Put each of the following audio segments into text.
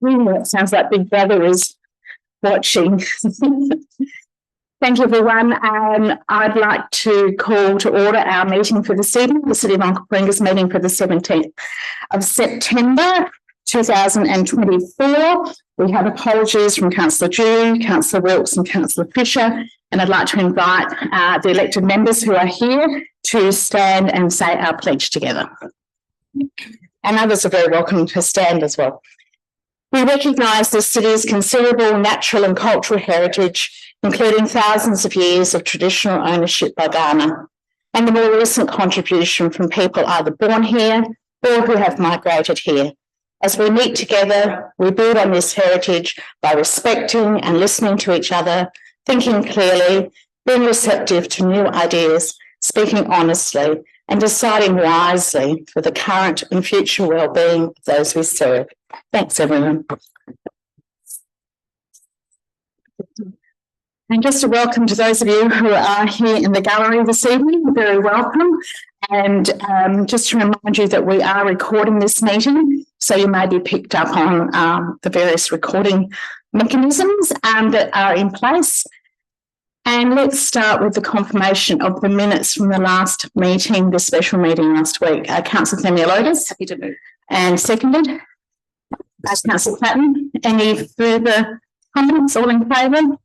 It sounds like Big Brother is watching. Thank you, everyone. I'd like to call to order our meeting for this evening, the City of Onkaparinga's meeting for the 17th of September 2024. We have apologies from Councillor Dew, Councillor Wilkes and Councillor Fisher, and I'd like to invite the elected members who are here to stand and say our pledge together. And others are very welcome to stand as well. We recognise the city's considerable natural and cultural heritage, including thousands of years of traditional ownership by Ghana, and the more recent contribution from people either born here or who have migrated here. As we meet together, we build on this heritage by respecting and listening to each other, thinking clearly, being receptive to new ideas, speaking honestly, and deciding wisely for the current and future well-being of those we serve. Thanks, everyone. And just a welcome to those of you who are here in the gallery this evening. You're very welcome. And just to remind you that we are recording this meeting, so you may be picked up on the various recording mechanisms that are in place. And let's start with the confirmation of the minutes from the last meeting, the special meeting last week. Councillor Themeliotis. Happy to move. And seconded. Councillor Platten. Any further comments? All in favour?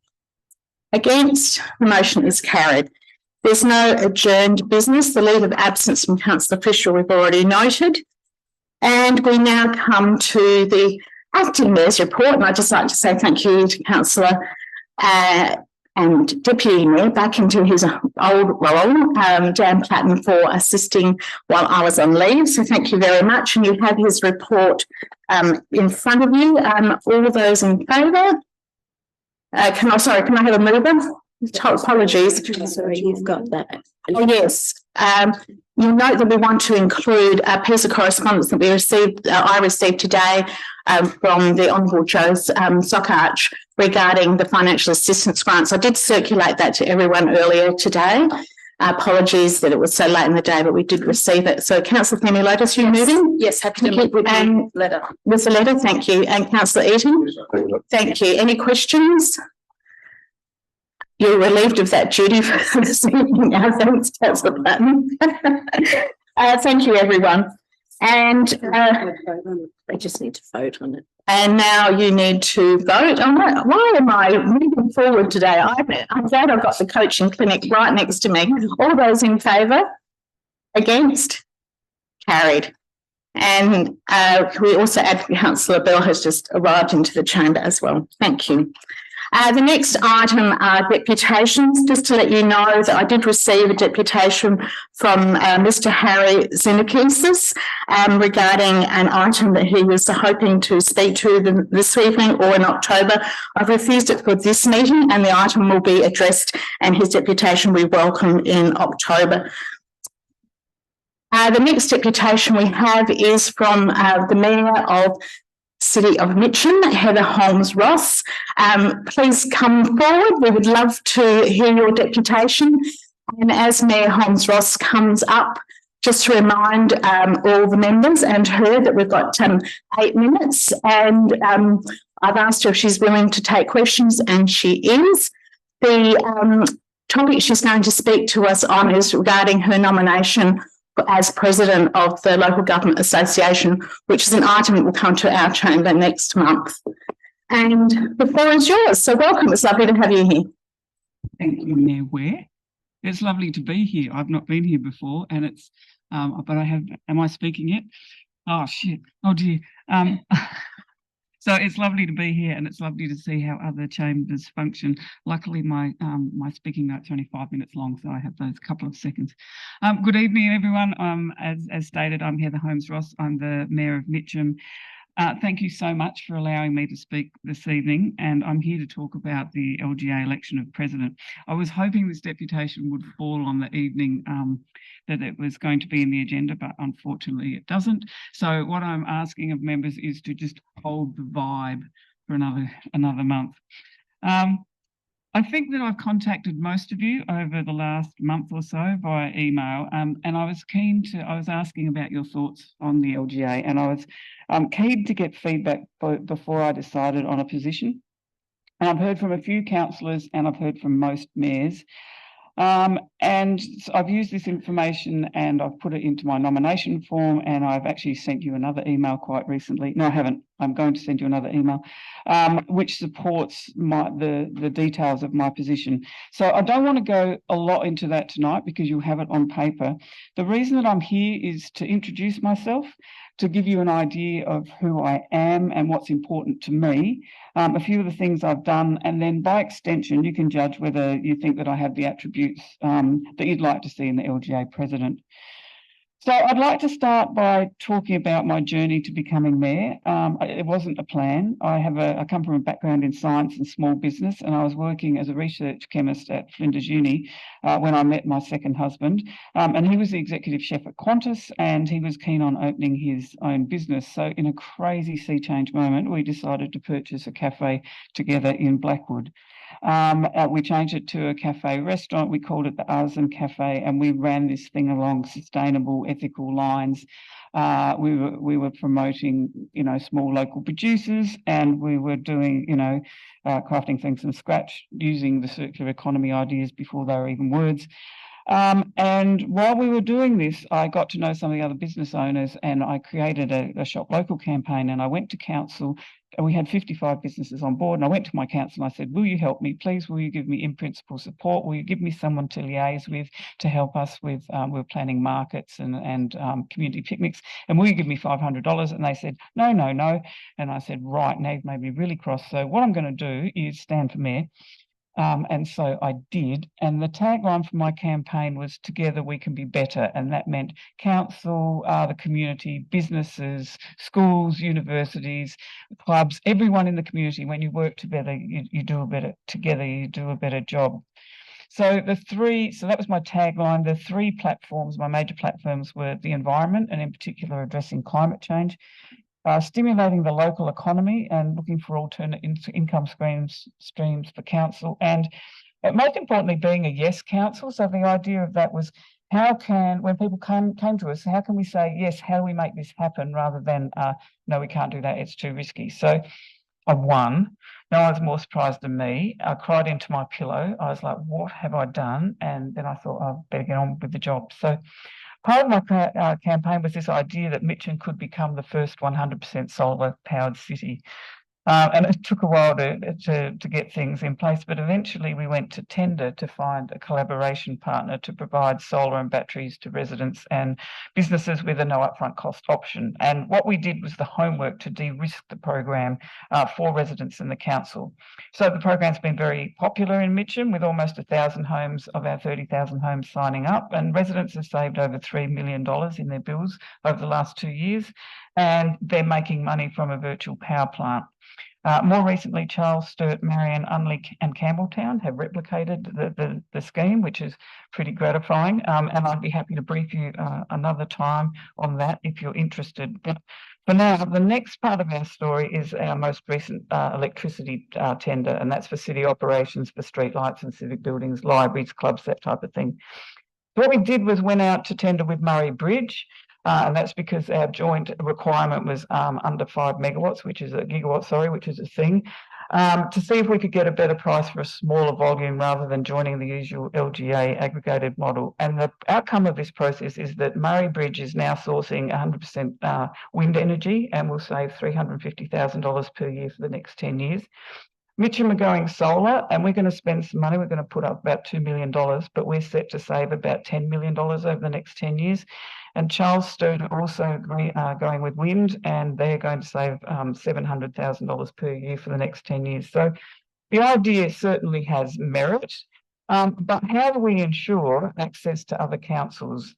Against? The motion is carried. There's no adjourned business. The leave of absence from Councillor Fisher we've already noted. And we now come to the acting mayor's report. And I'd just like to say thank you to Councillor and Deputy Mayor back into his old role, Dan Platten, for assisting while I was on leave. So thank you very much. And you have his report in front of you. All those in favour? Can I have a mover? Apologies. Sorry, you've got that. Oh, yes. You'll note that we want to include a piece of correspondence that we received, I received today from the Honourable Joe Sockarch regarding the financial assistance grants. I did circulate that to everyone earlier today. Apologies that it was so late in the day, but we did receive it. So, Councillor Themeliotis, you moving? Yes, happy to move with the letter. With the letter, thank you. And Councillor Eaton? Thank you. Any questions? You're relieved of that duty for this evening. Thanks, Councillor Platten. Thank you, everyone. And they just need to vote on it. And now you need to vote on it. Why am I moving forward today? I'm glad I've got the coaching clinic right next to me. All those in favour? Against? Carried. And we also add Councillor Bell has just arrived into the chamber as well. Thank you. The next item are deputations. Just to let you know that I did receive a deputation from Mr. Harry Xenakis regarding an item that he was hoping to speak to this evening or in October. I've refused it for this meeting, and the item will be addressed and his deputation we welcome in October. The next deputation we have is from the Mayor of City of Mitcham, Heather Holmes-Ross. Please come forward. We would love to hear your deputation. And as Mayor Holmes-Ross comes up, just to remind all the members and her that we've got 8 minutes. And I've asked her if she's willing to take questions, and she is. The topic she's going to speak to us on is regarding her nomination as President of the Local Government Association, which is an item that will come to our chamber next month. And the floor is yours. So welcome. It's lovely to have you here. Thank you, Mayor Ware. It's lovely to be here. I've not been here before, and it's, but I have, am I speaking yet? Oh, shit. Oh, dear. So it's lovely to be here, and it's lovely to see how other chambers function. Luckily, my speaking note's only 5 minutes long, so I have those couple of seconds. Good evening, everyone. As stated, I'm Heather Holmes-Ross. I'm the Mayor of Mitcham. Thank you so much for allowing me to speak this evening, and I'm here to talk about the LGA election of President. I was hoping this deputation would fall on the evening that it was going to be in the agenda, but unfortunately it doesn't. So what I'm asking of members is to just hold the vibe for another month. I think that I've contacted most of you over the last month or so via email, and I was asking about your thoughts on the LGA, and I was keen to get feedback before I decided on a position. And I've heard from a few councillors and I've heard from most mayors. And so I've used this information and I've put it into my nomination form, and I've actually sent you another email quite recently. No, I haven't. I'm going to send you another email, which supports the details of my position. So I don't want to go a lot into that tonight because you'll have it on paper. The reason that I'm here is to introduce myself, to give you an idea of who I am and what's important to me, a few of the things I've done, and then by extension, you can judge whether you think that I have the attributes that you'd like to see in the LGA president. So I'd like to start by talking about my journey to becoming mayor. It wasn't a plan. I come from a background in science and small business, and I was working as a research chemist at Flinders Uni when I met my second husband. And he was the executive chef at Qantas, and he was keen on opening his own business. So in a crazy sea change moment, we decided to purchase a cafe together in Blackwood. We changed it to a cafe restaurant. We called it the Artisan Cafe, and we ran this thing along sustainable, ethical lines. We were promoting, small local producers, and we were doing, crafting things from scratch using the circular economy ideas before they were even words. And while we were doing this, I got to know some of the other business owners, and I created a shop local campaign, and I went to council. We had 55 businesses on board, and I went to my council and I said, will you help me? Please, will you give me in principle support? Will you give me someone to liaise with to help us with, we're planning markets and community picnics, and will you give me $500? And they said, no. And I said, right, now you've made me really cross. So what I'm going to do is stand for mayor. And so I did. And the tagline for my campaign was "Together we can be better." And that meant council, the community, businesses, schools, universities, clubs, everyone in the community. When you work together, you do a better job. So that was my tagline. The three platforms, my major platforms, were the environment, and in particular addressing climate change, stimulating the local economy and looking for alternate income streams for council, and most importantly, being a yes council. So the idea of that was, when people came to us, how can we say, yes, how do we make this happen, rather than, no, we can't do that, it's too risky. So I won. No one's more surprised than me. I cried into my pillow. I was like, what have I done? And then I thought, I better get on with the job. So part of my campaign was this idea that Mitcham could become the first 100% solar-powered city. And it took a while to get things in place, but eventually we went to tender to find a collaboration partner to provide solar and batteries to residents and businesses with a no upfront cost option. And what we did was the homework to de-risk the program for residents in the council. So the program's been very popular in Mitcham, with almost 1,000 homes of our 30,000 homes signing up, and residents have saved over $3 million in their bills over the last 2 years, and they're making money from a virtual power plant. More recently, Charles, Sturt, Marion, Unley and Campbelltown have replicated the scheme, which is pretty gratifying, and I'd be happy to brief you another time on that if you're interested. But for now, the next part of our story is our most recent electricity tender, and that's for city operations, for streetlights and civic buildings, libraries, clubs, that type of thing. What we did was went out to tender with Murray Bridge, and that's because our joint requirement was under 5 megawatts, which is a gigawatt, which is a thing, to see if we could get a better price for a smaller volume rather than joining the usual LGA aggregated model. And the outcome of this process is that Murray Bridge is now sourcing 100% wind energy and will save $350,000 per year for the next 10 years. Mitcham are going solar, and we're going to spend some money. We're going to put up about $2 million, but we're set to save about $10 million over the next 10 years. And Charles Sturt are also going with wind, and they're going to save $700,000 per year for the next 10 years. So the idea certainly has merit, but how do we ensure access to other councils?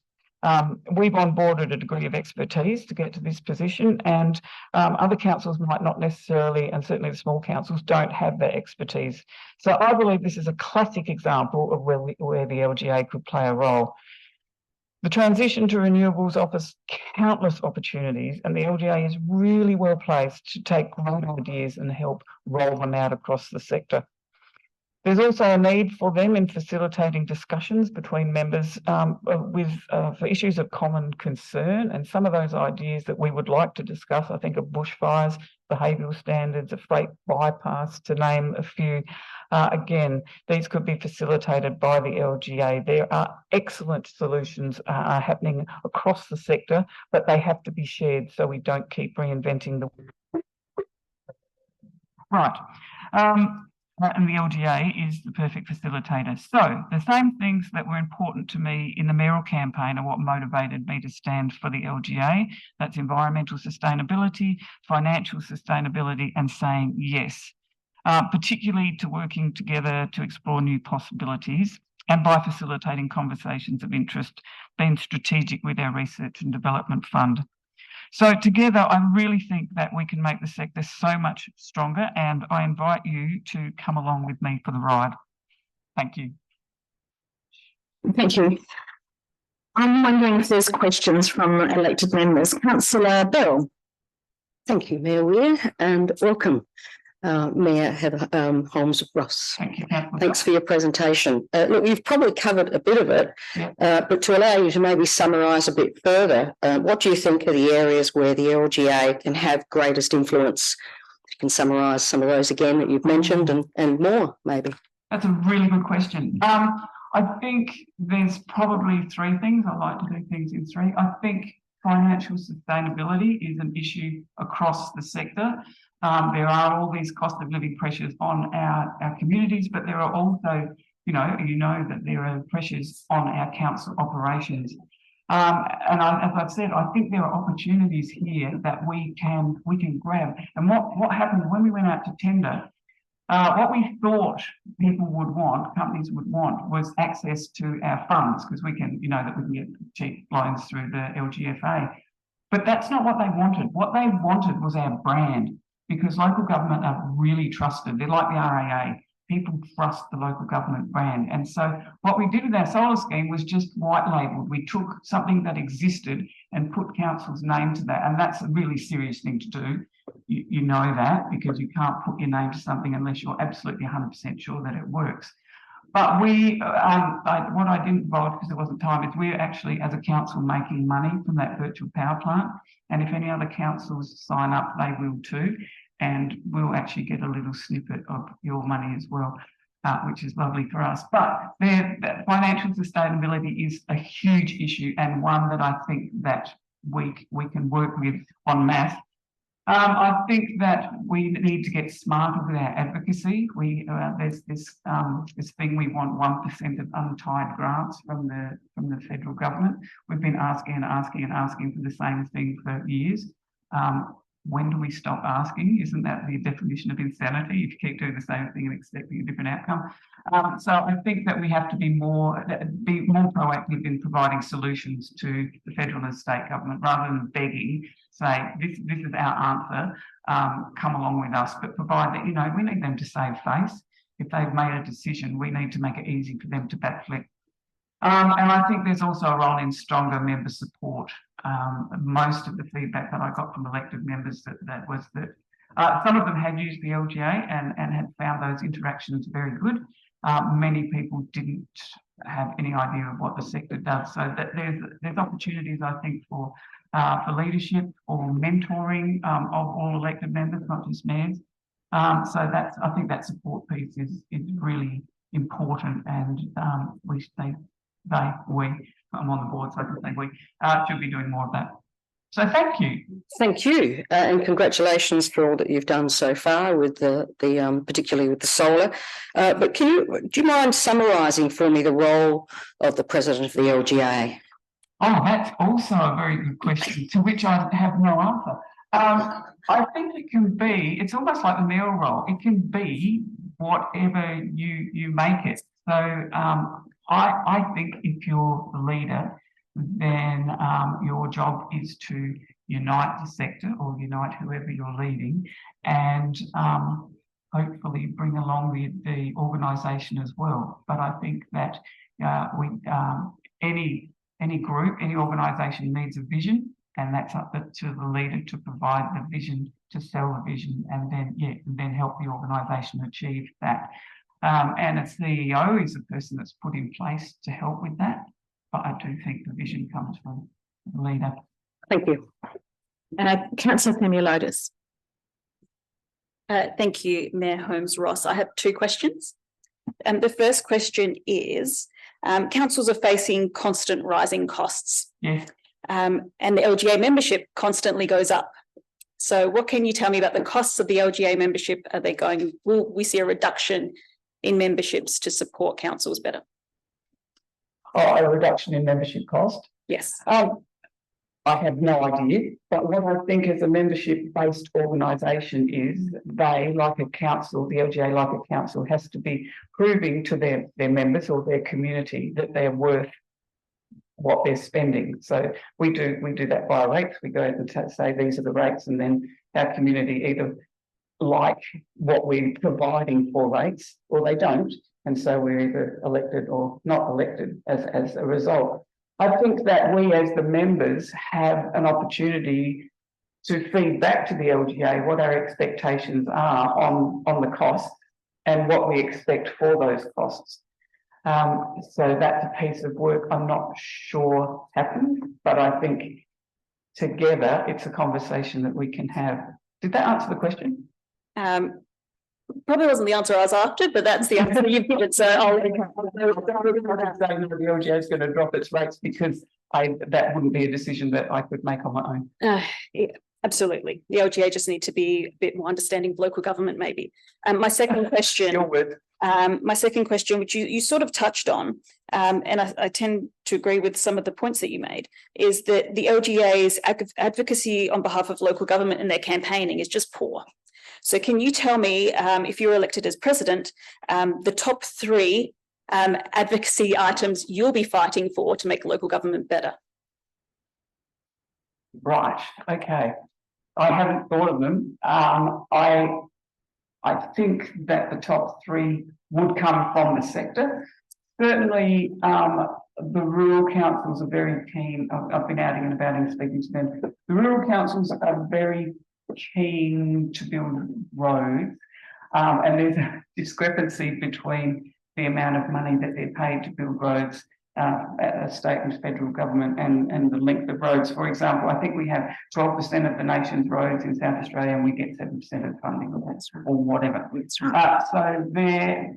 We've onboarded a degree of expertise to get to this position, and other councils might not necessarily, and certainly the small councils don't have that expertise. So I believe this is a classic example of where the LGA could play a role. The transition to renewables offers countless opportunities, and the LGA is really well placed to take great ideas and help roll them out across the sector. There's also a need for them in facilitating discussions between members for issues of common concern, and some of those ideas that we would like to discuss, I think, are bushfires, behavioural standards, a freight bypass, to name a few. Again, these could be facilitated by the LGA. There are excellent solutions happening across the sector, but they have to be shared so we don't keep reinventing the wheel. Right. And the LGA is the perfect facilitator. So the same things that were important to me in the mayoral campaign are what motivated me to stand for the LGA. That's environmental sustainability, financial sustainability, and saying yes, particularly to working together to explore new possibilities, and by facilitating conversations of interest, being strategic with our research and development fund. So together, I really think that we can make the sector so much stronger, and I invite you to come along with me for the ride. Thank you. Thank you. I'm wondering if there's questions from elected members. Councillor Bell. Thank you, Mayor Weir, and welcome, Mayor Heather Holmes-Ross. Thank you, Councillor. Thanks for your presentation. Look, you've probably covered a bit of it, Yeah. But to allow you to maybe summarise a bit further, what do you think are the areas where the LGA can have greatest influence? You can summarise some of those again that you've mentioned and more, maybe. That's a really good question. I think there's probably three things. I like to do things in three. I think financial sustainability is an issue across the sector. There are all these cost of living pressures on our communities, but there are also, you know that there are pressures on our council operations. And as I've said, I think there are opportunities here that we can grab. And what happened when we went out to tender, what we thought people would want, companies would want, was access to our funds, because we can, that we can get cheap loans through the LGFA. But that's not what they wanted. What they wanted was our brand, because local government are really trusted. They're like the RAA. People trust the local government brand. And so what we did with our solar scheme was just white labelled. We took something that existed and put council's name to that. And that's a really serious thing to do. You know that, because you can't put your name to something unless you're absolutely 100% sure that it works. But what I didn't divulge because there wasn't time, is we're actually, as a council, making money from that virtual power plant. And if any other councils sign up, they will too. And we'll actually get a little snippet of your money as well, which is lovely for us. But financial sustainability is a huge issue, and one that I think that we can work with en masse. I think that we need to get smarter with our advocacy. There's this thing, we want 1% of untied grants from the federal government. We've been asking for the same thing for years. When do we stop asking? Isn't that the definition of insanity, if you keep doing the same thing and expecting a different outcome? So I think that we have to be more proactive in providing solutions to the federal and state government, rather than begging, say, this is our answer, come along with us, but provide that, we need them to save face. If they've made a decision, we need to make it easy for them to backflip. And I think there's also a role in stronger member support. Most of the feedback that I got from elected members that was that some of them had used the LGA and had found those interactions very good. Many people didn't have any idea of what the sector does. So that there's opportunities, I think, for leadership or mentoring of all elected members, not just mayors. So I think that support piece is really important, and I'm on the board, so I can say we should be doing more of that. So thank you. Thank you, and congratulations for all that you've done so far with the particularly with the solar. But do you mind summarising for me the role of the president of the LGA? Oh, that's also a very good question, to which I have no answer. I think it can be, it's almost like the mayoral role. It can be whatever you make it. So I think if you're the leader, then your job is to unite the sector, or unite whoever you're leading, and hopefully bring along the organisation as well. But I think that any group, any organisation needs a vision, and that's up to the leader to provide the vision, to sell the vision, and then help the organisation achieve that. And a CEO is the person that's put in place to help with that. But I do think the vision comes from the leader. Thank you. Councillor Themeliotis. Thank you, Mayor Holmes-Ross. I have two questions. The first question is, councils are facing constant rising costs. Yes. And the LGA membership constantly goes up. So what can you tell me about the costs of the LGA membership? Are they going, will we see a reduction in memberships to support councils better? Oh, a reduction in membership cost? Yes. I have no idea, but what I think as a membership-based organisation is they, like a council, the LGA, like a council, has to be proving to their members or their community that they're worth what they're spending. So we do that by rates. We go out and say these are the rates, and then our community either like what we're providing for rates or they don't, and so we're either elected or not elected as a result. I think that we as the members have an opportunity to feed back to the LGA what our expectations are on the costs and what we expect for those costs. So that's a piece of work I'm not sure happened, but I think together it's a conversation that we can have. Did that answer the question? Probably wasn't the answer I was after, but that's the answer you've given. So I'll say the LGA is going to drop its rates because that wouldn't be a decision that I could make on my own. yeah, absolutely. The LGA just need to be a bit more understanding of local government, maybe. My second question. My second question, which you sort of touched on, and I tend to agree with some of the points that you made, is that the LGA's advocacy on behalf of local government and their campaigning is just poor. So can you tell me, if you're elected as president, the top 3 advocacy items you'll be fighting for to make local government better? Right, okay. I haven't thought of them. I think that the top 3 would come from the sector. Certainly, the rural councils are very keen. I've been out and about and speaking to them. The rural councils are very keen to build roads, and there's a discrepancy between the amount of money that they're paid to build roads at a state and federal government and the length of roads. For example, I think we have 12% of the nation's roads in South Australia and we get 7% of funding or whatever. So there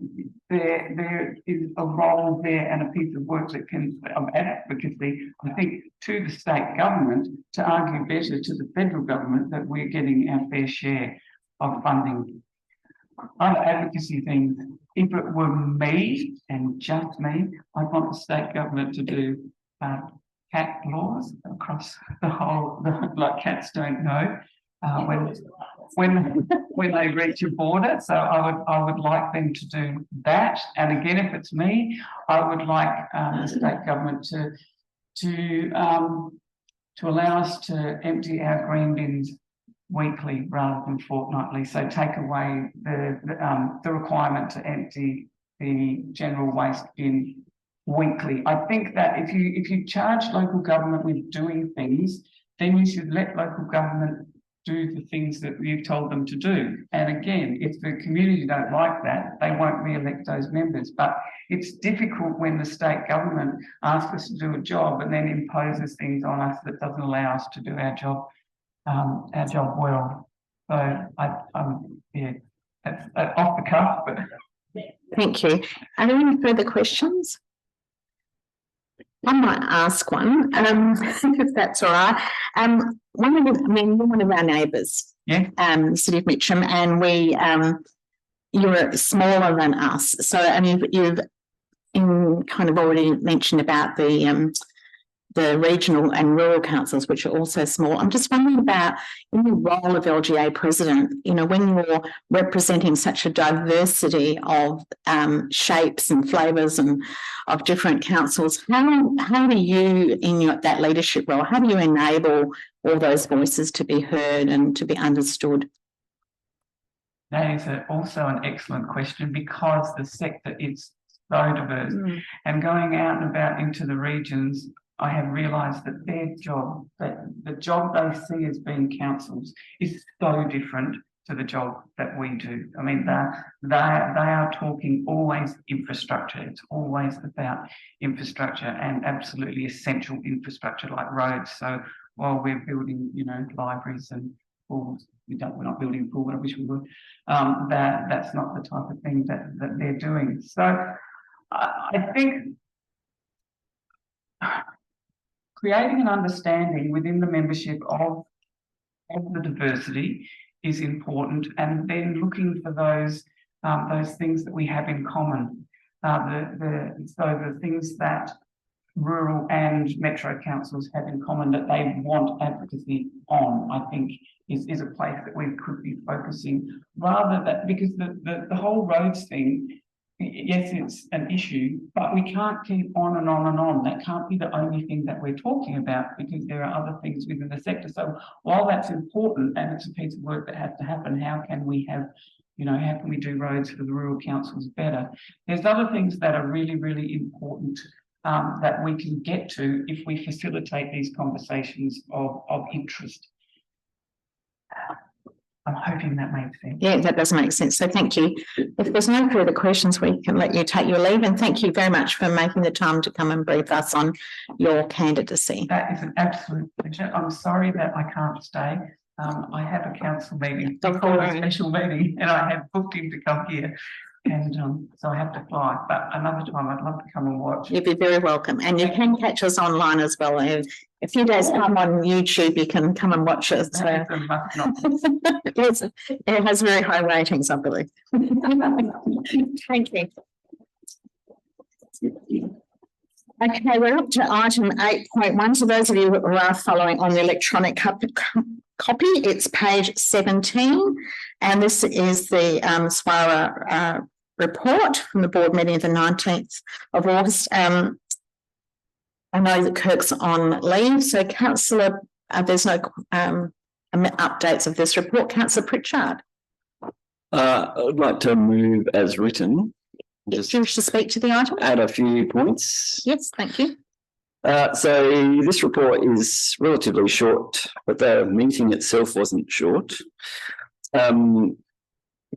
is a role there and a piece of work that can advocacy, I think, to the state government to argue better to the federal government that we're getting our fair share of funding. Other advocacy things, if it were me and just me, I'd want the state government to do cat laws across the whole, like cats don't know when they reach a border. So I would like them to do that. And again, if it's me, I would like the state government to allow us to empty our green bins weekly rather than fortnightly. So take away the requirement to empty the general waste bin weekly. I think that if you charge local government with doing things, then you should let local government do the things that you've told them to do. And again, if the community don't like that, they won't re-elect those members. But it's difficult when the state government asks us to do a job and then imposes things on us that doesn't allow us to do our job well. So yeah, that's off the cuff, but Thank you. Are there any further questions? I might ask one, if that's all right. You're one of our neighbours, yeah, the City of Mitcham, and you're smaller than us. So, I mean, you've kind of already mentioned about the regional and rural councils, which are also small. I'm just wondering about in the role of LGA president, when you're representing such a diversity of shapes and flavours and of different councils, how do you, in that leadership role, how do you enable all those voices to be heard and to be understood? that is also an excellent question, because the sector is so diverse. And going out and about into the regions, I have realised that their job, that the job they see as being councils, is so different to the job that we do. I mean, they are talking always infrastructure. It's always about infrastructure and absolutely essential infrastructure like roads. So while we're building, you know, libraries and schools, we're not building a pool, but I wish we would. That's not the type of thing that they're doing. So I think creating an understanding within the membership of the diversity is important, and then looking for those things that we have in common. The things that rural and metro councils have in common that they want advocacy on, I think is a place that we could be focusing, rather than, because the whole roads thing, yes, it's an issue, but we can't keep on and on and on. That can't be the only thing that we're talking about, because there are other things within the sector. So while that's important and it's a piece of work that has to happen, how can we have, you know, how can we do roads for the rural councils better? There's other things that are really, really important that we can get to if we facilitate these conversations of interest. I'm hoping that makes sense. Yeah, that does make sense. So thank you. If there's no further questions, we can let you take your leave. And thank you very much for making the time to come and brief us on your candidacy. That is an absolute pleasure. I'm sorry that I can't stay. I have a council meeting, a special meeting, and I have booked him to come here. And so I have to fly, but another time I'd love to come and watch. You'd be very welcome. And you can catch us online as well. A few days time on YouTube, you can come and watch it. So. Yes, it has very high ratings, I believe. Thank you. Okay, we're up to item 8.1. So those of you who are following on the electronic copy, it's page 17. And this is the SWARA report from the board meeting of the 19th of August. I know that Kirk's on leave, so Councillor, there's no updates of this report. Councillor Pritchard. I'd like to move as written. Just do you wish to speak to the item? Add a few points. Yes, thank you. So this report is relatively short, but the meeting itself wasn't short. A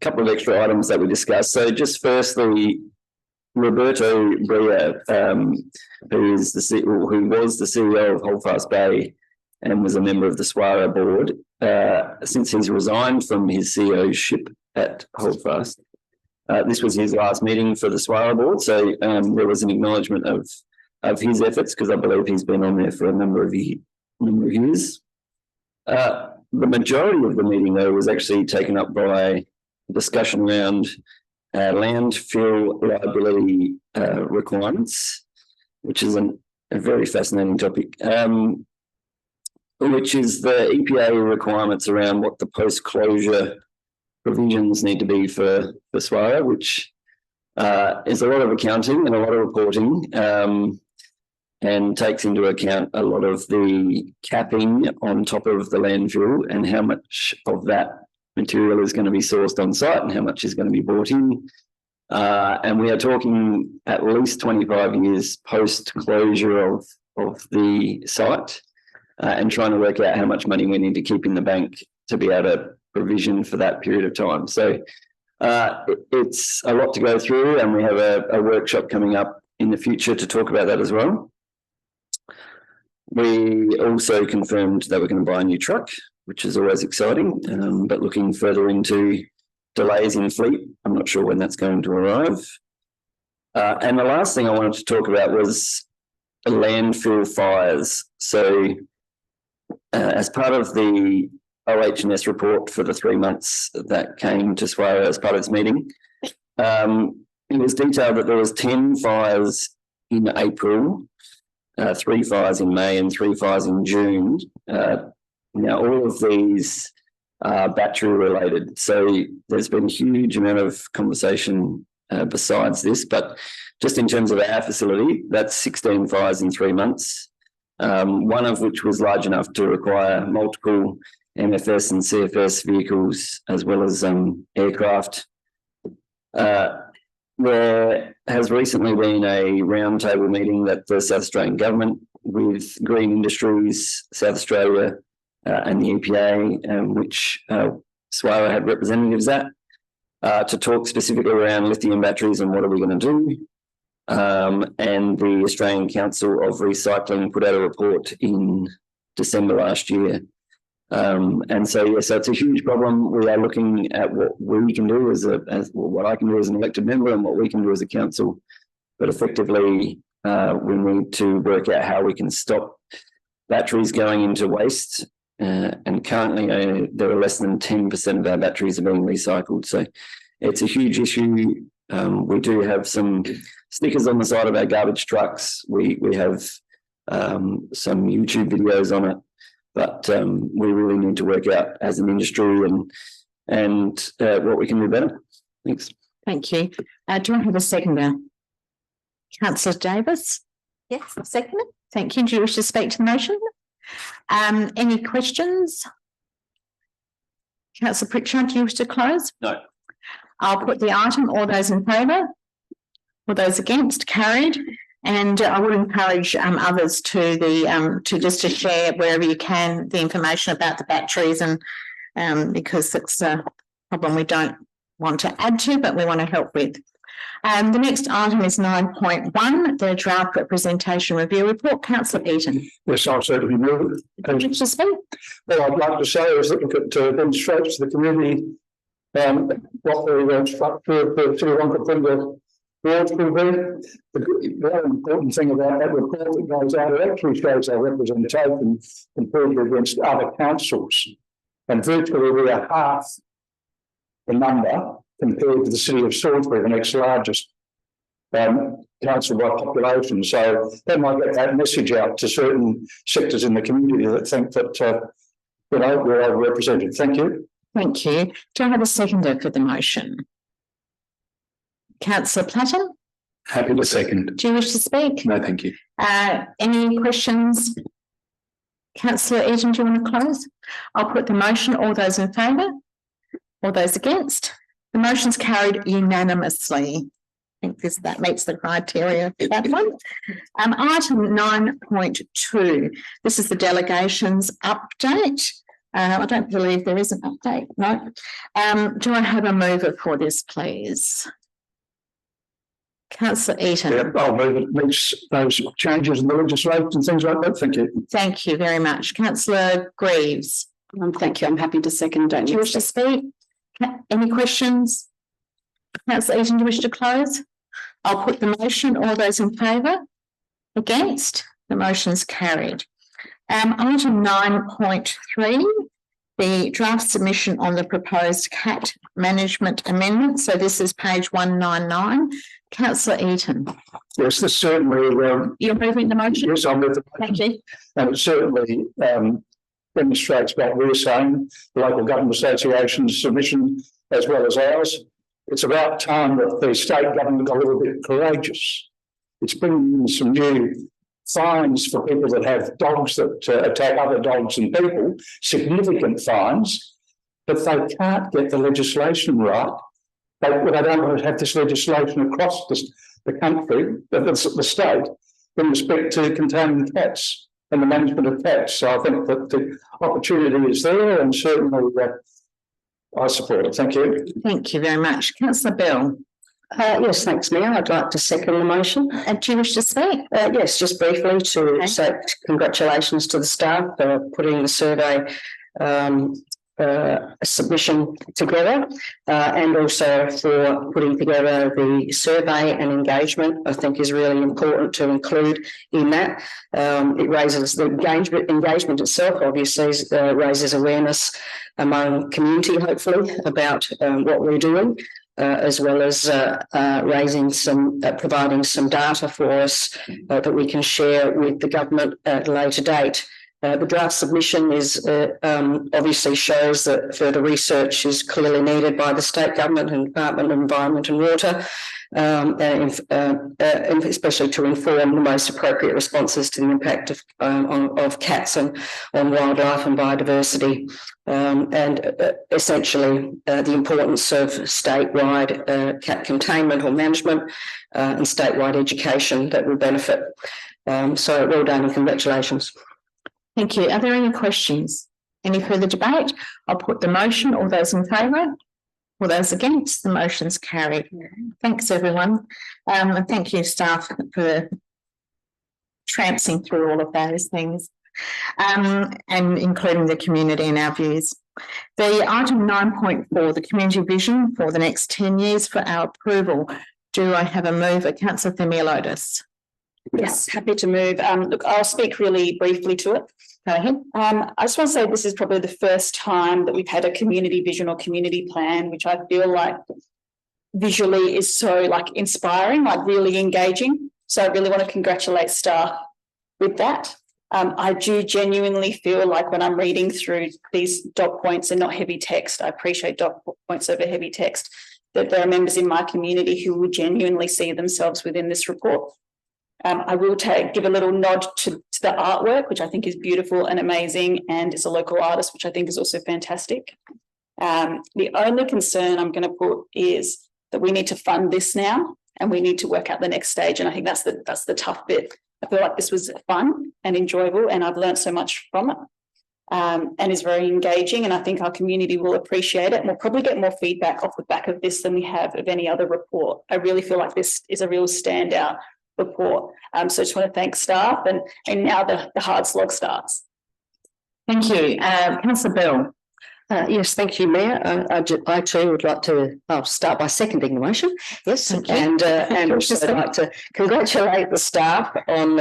couple of extra items that we discussed. So just firstly, Roberto Brea, who was the CEO of Holmes-Ross Bay and was a member of the SWARA board, since he's resigned from his CEOship at Holmes-Ross, this was his last meeting for the SWARA board. So there was an acknowledgement of his efforts, because I believe he's been on there for a number of years. The majority of the meeting, though, was actually taken up by discussion around landfill liability requirements, which is a very fascinating topic, which is the EPA requirements around what the post-closure provisions need to be for SWARA, which is a lot of accounting and a lot of reporting, and takes into account a lot of the capping on top of the landfill and how much of that material is going to be sourced on site and how much is going to be brought in. And we are talking at least 25 years post-closure of the site, and trying to work out how much money we need to keep in the bank to be able to provision for that period of time. So it's a lot to go through, and we have a workshop coming up in the future to talk about that as well. We also confirmed that we're going to buy a new truck, which is always exciting, but looking further into delays in fleet, I'm not sure when that's going to arrive. And the last thing I wanted to talk about was landfill fires. So as part of the OH&S report for the 3 months that came to SWARA as part of its meeting, it was detailed that there was 10 fires in April, 3 fires in May and 3 fires in June. Now, all of these are battery related. So there's been a huge amount of conversation besides this, but just in terms of our facility, that's 16 fires in 3 months, one of which was large enough to require multiple MFS and CFS vehicles, as well as aircraft. There has recently been a roundtable meeting that the South Australian Government with Green Industries, South Australia and the EPA, which SWARA had representatives at, to talk specifically around lithium batteries and what are we going to do. And the Australian Council of Recycling put out a report in December last year. And so, yeah, so it's a huge problem. We are looking at what we can do what I can do as an elected member and what we can do as a council. But effectively, we need to work out how we can stop batteries going into waste. And currently, there are less than 10% of our batteries are being recycled. So it's a huge issue. We do have some stickers on the side of our garbage trucks. We have some YouTube videos on it. But we really need to work out as an industry and what we can do better. Thanks. Thank you. Do I have a seconder? Councillor Davis? Yes, I'll second it. Thank you. Do you wish to speak to the motion? Any questions? Councillor Pritchard, do you wish to close? No. I'll put the item. All those in favour? All those against? Carried. And I would encourage others to just to share wherever you can the information about the batteries, and because it's a problem we don't want to add to, but we want to help with. The next item is 9.1, the draft representation review report. Councillor Eaton. Yes, I'll certainly move it. Would you to speak? Well, I'd like to say is that it demonstrates to the community what the structure of the City of Onkaparinga Grants will be. The very important thing about that report that goes out, it actually shows our representation compared against other councils. And virtually we are half the number compared to the City of Salisbury, the next largest council by population. So that might get that message out to certain sectors in the community that think that we're overrepresented. Thank you. Thank you. Do I have a seconder for the motion? Councillor Platten? Happy to second. Do you wish to speak? No, thank you. Any questions? Councillor Eaton, do you want to close? I'll put the motion. All those in favour? All those against? The motion's carried unanimously. I think that meets the criteria for that one. Item 9.2. This is the delegations update. I don't believe there is an update, no. Do I have a mover for this, please? Councillor Eaton. Yeah, I'll move it meets those changes in the legislation and things like that. Thank you. Thank you very much. Councillor Greaves. Thank you. I'm happy to second. Don't Do you wish to speak? Any questions? Councillor Eaton, do you wish to close? I'll put the motion. All those in favour? Against? The motion's carried. Item 9.3, the draft submission on the proposed CAT management amendment. So this is page 199. Councillor Eaton. Yes, this certainly. You're moving the motion? Yes, I'll move the motion. Thank you. And it certainly demonstrates what we're saying, the local government association's submission as well as ours. It's about time that the state government got a little bit courageous. It's bringing in some new fines for people that have dogs that attack other dogs and people, significant fines, but they can't get the legislation right. They don't have this legislation across the country, the state, in respect to containing cats and the management of cats. So I think that the opportunity is there, and certainly I support it. Thank you. Thank you very much. Councillor Bell. Yes, thanks, Mayor. I'd like to second the motion. Do you wish to speak? Yes, just briefly to say congratulations to the staff for putting the survey submission together, and also for putting together the survey and engagement. I think is really important to include in that. It raises the engagement itself, obviously, raises awareness among community, hopefully, about what we're doing. As well as providing some data for us that we can share with the government at a later date. The draft submission is obviously shows that further research is clearly needed by the state government and Department of Environment and Water, especially to inform the most appropriate responses to the impact of cats and on wildlife and biodiversity, and essentially the importance of statewide cat containment or management and statewide education that will benefit. So well done and congratulations. Thank you. Are there any questions? Any further debate? I'll put the motion. All those in favour? All those against? The motion's carried. Thanks, everyone. And thank you, staff, for trampsing through all of those things, and including the community in our views. The item 9.4, the community vision for the next 10 years for our approval. Do I have a mover? Councillor Themeliotis. Yes, happy to move. Look, I'll speak really briefly to it. Go ahead. I just want to say this is probably the first time that we've had a community vision or community plan, which I feel like visually is so like inspiring, like really engaging. So I really want to congratulate staff with that. I do genuinely feel like when I'm reading through these dot points and not heavy text, I appreciate dot points over heavy text, that there are members in my community who will genuinely see themselves within this report. I will give a little nod to the artwork, which I think is beautiful and amazing, and it's a local artist, which I think is also fantastic. The only concern I'm going to put is that we need to fund this now, and we need to work out the next stage. And I think that's the tough bit. I feel like this was fun and enjoyable, and I've learned so much from it, and is very engaging. And I think our community will appreciate it, and we'll probably get more feedback off the back of this than we have of any other report. I really feel like this is a real standout report. So I just want to thank staff, and now the hard slog starts. Thank you. Councillor Bell. Yes, thank you, Mayor. I too would like to start by seconding the motion. Yes, and also I'd like to congratulate the staff on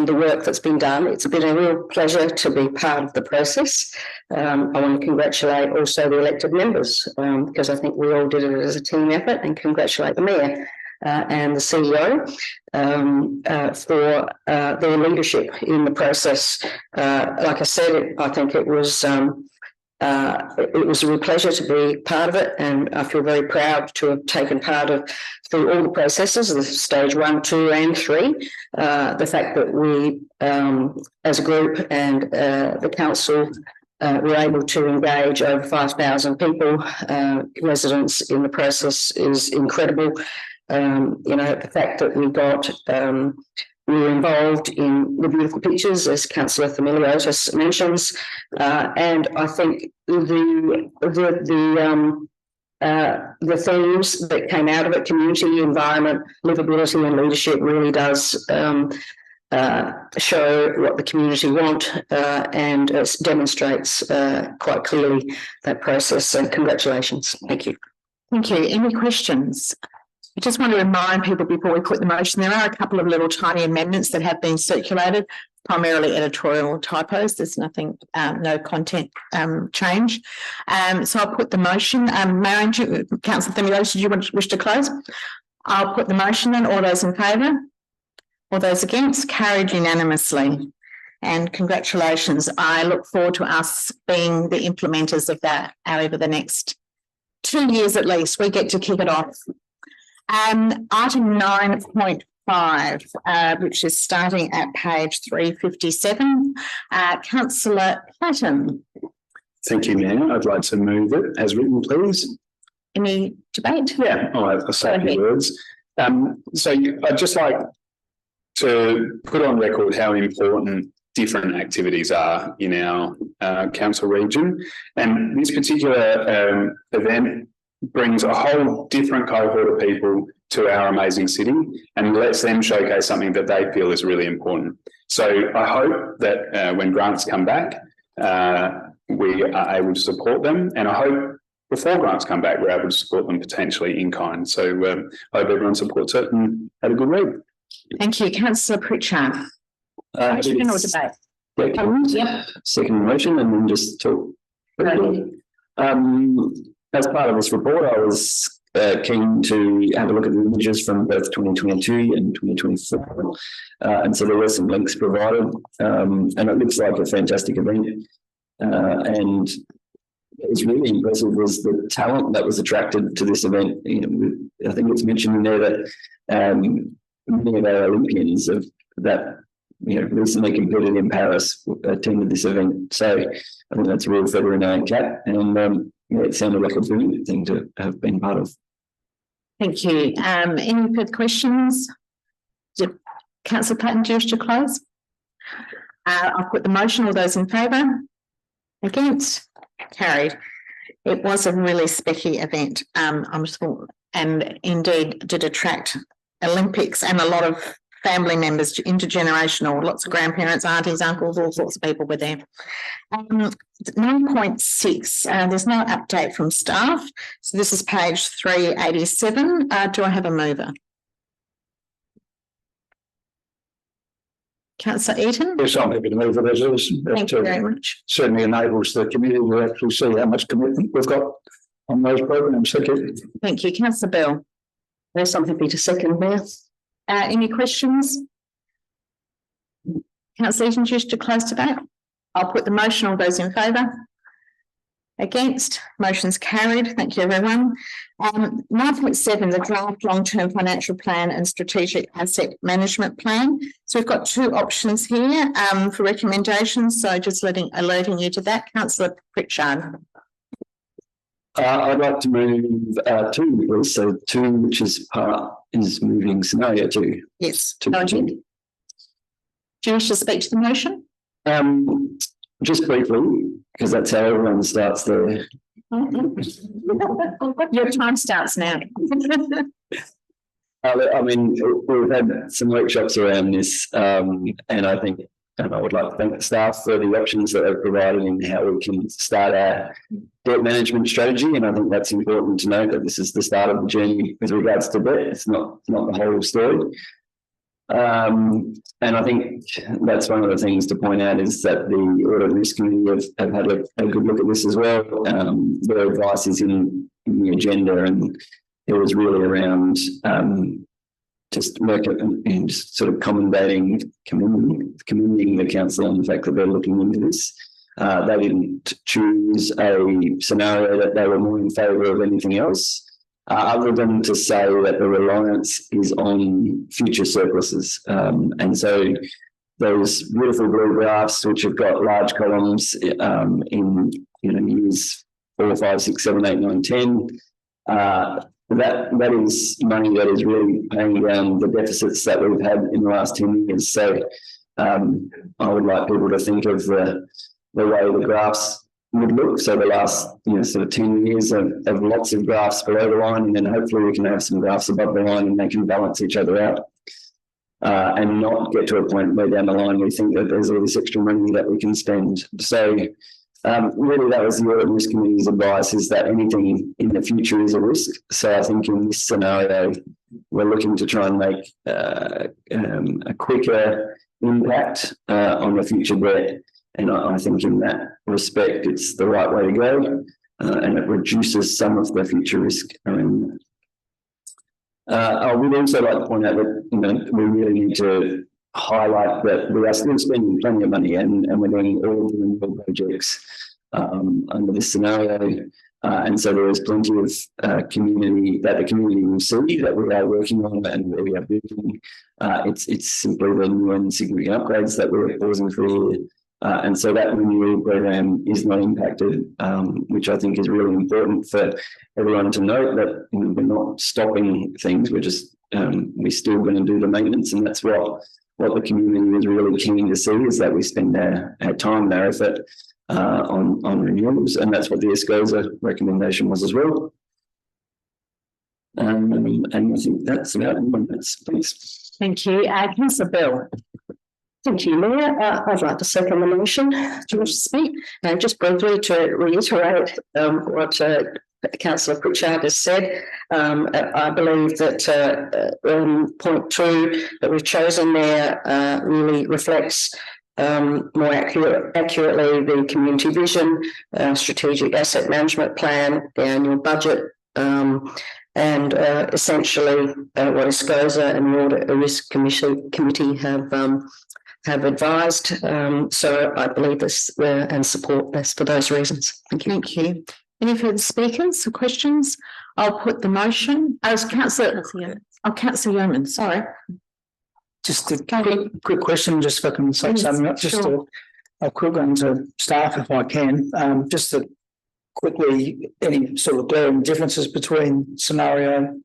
the work that's been done. It's been a real pleasure to be part of the process. I want to congratulate also the elected members, because I think we all did it as a team effort, and congratulate the Mayor and the CEO for their leadership in the process. Like I said, I think it was a real pleasure to be part of it, and I feel very proud to have taken part through all the processes, the stage 1, 2 and 3. The fact that we as a group and the council were able to engage over 5,000 people, residents in the process, is incredible. The fact that we were involved in the beautiful pictures, as Councillor Themeliotis mentions, and I think the themes that came out of it, community, environment, livability and leadership, really does show what the community want, and it demonstrates quite clearly that process. So congratulations. Thank you. Thank you. Any questions? I just want to remind people before we put the motion, there are a couple of little tiny amendments that have been circulated, primarily editorial typos. There's nothing, no content change. So I'll put the motion. Marion, Councillor Themeliotis, did you wish to close? I'll put the motion in. All those in favour? All those against? Carried unanimously. And congratulations. I look forward to us being the implementers of that over the next 2 years at least. We get to kick it off. Item 9.5, which is starting at page 357. Councillor Platten. Thank you, Mayor. I'd like to move it as written, please. Any debate? Yeah, I'll say a few words. So I'd just like to put on record how important different activities are in our council region. And this particular event brings a whole different cohort of people to our amazing city and lets them showcase something that they feel is really important. So I hope that when grants come back, we are able to support them, and I hope before grants come back, we're able to support them potentially in kind. So I hope everyone supports it and have a good read. Thank you. Councillor Pritchard. Motion or debate? Yeah, second motion, and then just talk. As part of this report, I was keen to have a look at the images from both 2022 and 2024. And so there were some links provided, and it looks like a fantastic event. And it's really impressive was the talent that was attracted to this event. I think it's mentioned in there that many of our Olympians that recently competed in Paris attended this event. So I think that's a real feather in our cap, and it sounded like a brilliant thing to have been part of. Thank you. Any further questions? Councillor Platten, do you wish to close? I'll put the motion. All those in favour? Against? Carried. It was a really specky event. And indeed did attract Olympics and a lot of family members, intergenerational, lots of grandparents, aunties, uncles, all sorts of people were there. 9.6, there's no update from staff. So this is page 387. Do I have a mover? Councillor Eaton? Yes, I'm happy to move the resolution. Thank you very much. Certainly enables the community to actually see how much commitment we've got on those programs. Thank you. Thank you. Councillor Bell? Yes, I'm happy to second, Mayor. Any questions? Councillor Eaton, just to close debate. I'll put the motion. All those in favour? Against? Motion's carried. Thank you, everyone. 9.7, the draft long-term financial plan and strategic asset management plan. So we've got two options here for recommendations. So just alerting you to that. Councillor Pritchard. I'd like to move two, please. So two, which is moving scenario two. Yes. To Go ahead. Do you wish to speak to the motion? Just briefly, because that's how everyone starts their. Your time starts now. I mean, we've had some workshops around this, and I think, and I would like to thank the staff for the options that they've provided in how we can start our debt management strategy. And I think that's important to note that this is the start of the journey with regards to debt. It's not the whole story. And I think that's one of the things to point out is that the Audit and Risk Committee have had a good look at this as well. Their advice is in the agenda, and it was really around just working and just sort of commending the council on the fact that they're looking into this. They didn't choose a scenario that they were more in favour of anything else. Other than to say that the reliance is on future surpluses. And so those beautiful blue graphs, which have got large columns in years 4, 5, 6, 7, 8, 9, 10, that is money that is really paying down the deficits that we've had in the last 10 years. So I would like people to think of the way the graphs would look. So the last sort of 10 years of lots of graphs below the line, and then hopefully we can have some graphs above the line and they can balance each other out and not get to a point where down the line we think that there's all this extra money that we can spend. So really that was the Audit and Risk Committee's advice, is that anything in the future is a risk. So I think in this scenario we're looking to try and make a quicker impact on the future debt. And I think in that respect, it's the right way to go, and it reduces some of the future risk around that. I would also like to point out that we really need to highlight that we are still spending plenty of money, and we're doing all of the renewal projects under this scenario. And so there is plenty of community that the community will see that we are working on and where we are building. It's simply the new and significant upgrades that we're pausing for here. And so that renewal program is not impacted, which I think is really important for everyone to note, that we're not stopping things. We're just we're still going to do the maintenance, and that's what the community is really keen to see, is that we spend our time and our effort on renewals, and that's what the ESCOSA recommendation was as well. And I think that's about it. Thanks. Thank you. Councillor Bell. Thank you, Mayor. I'd like to second the motion. Do you wish to speak? Just briefly to reiterate what Councillor Pritchard has said. I believe that point 2 that we've chosen there really reflects more accurately the community vision, strategic asset management plan, the annual budget, and essentially what ESCOSA and the Audit and Risk Committee have advised. So I believe this and support this for those reasons. Thank you. Thank you. Any further speakers or questions? I'll put the motion. As Councillor Yeoman, sorry. Just a quick question, just if I can say something, not just a quick one to staff if I can. Just to quickly, any sort of glaring differences between scenario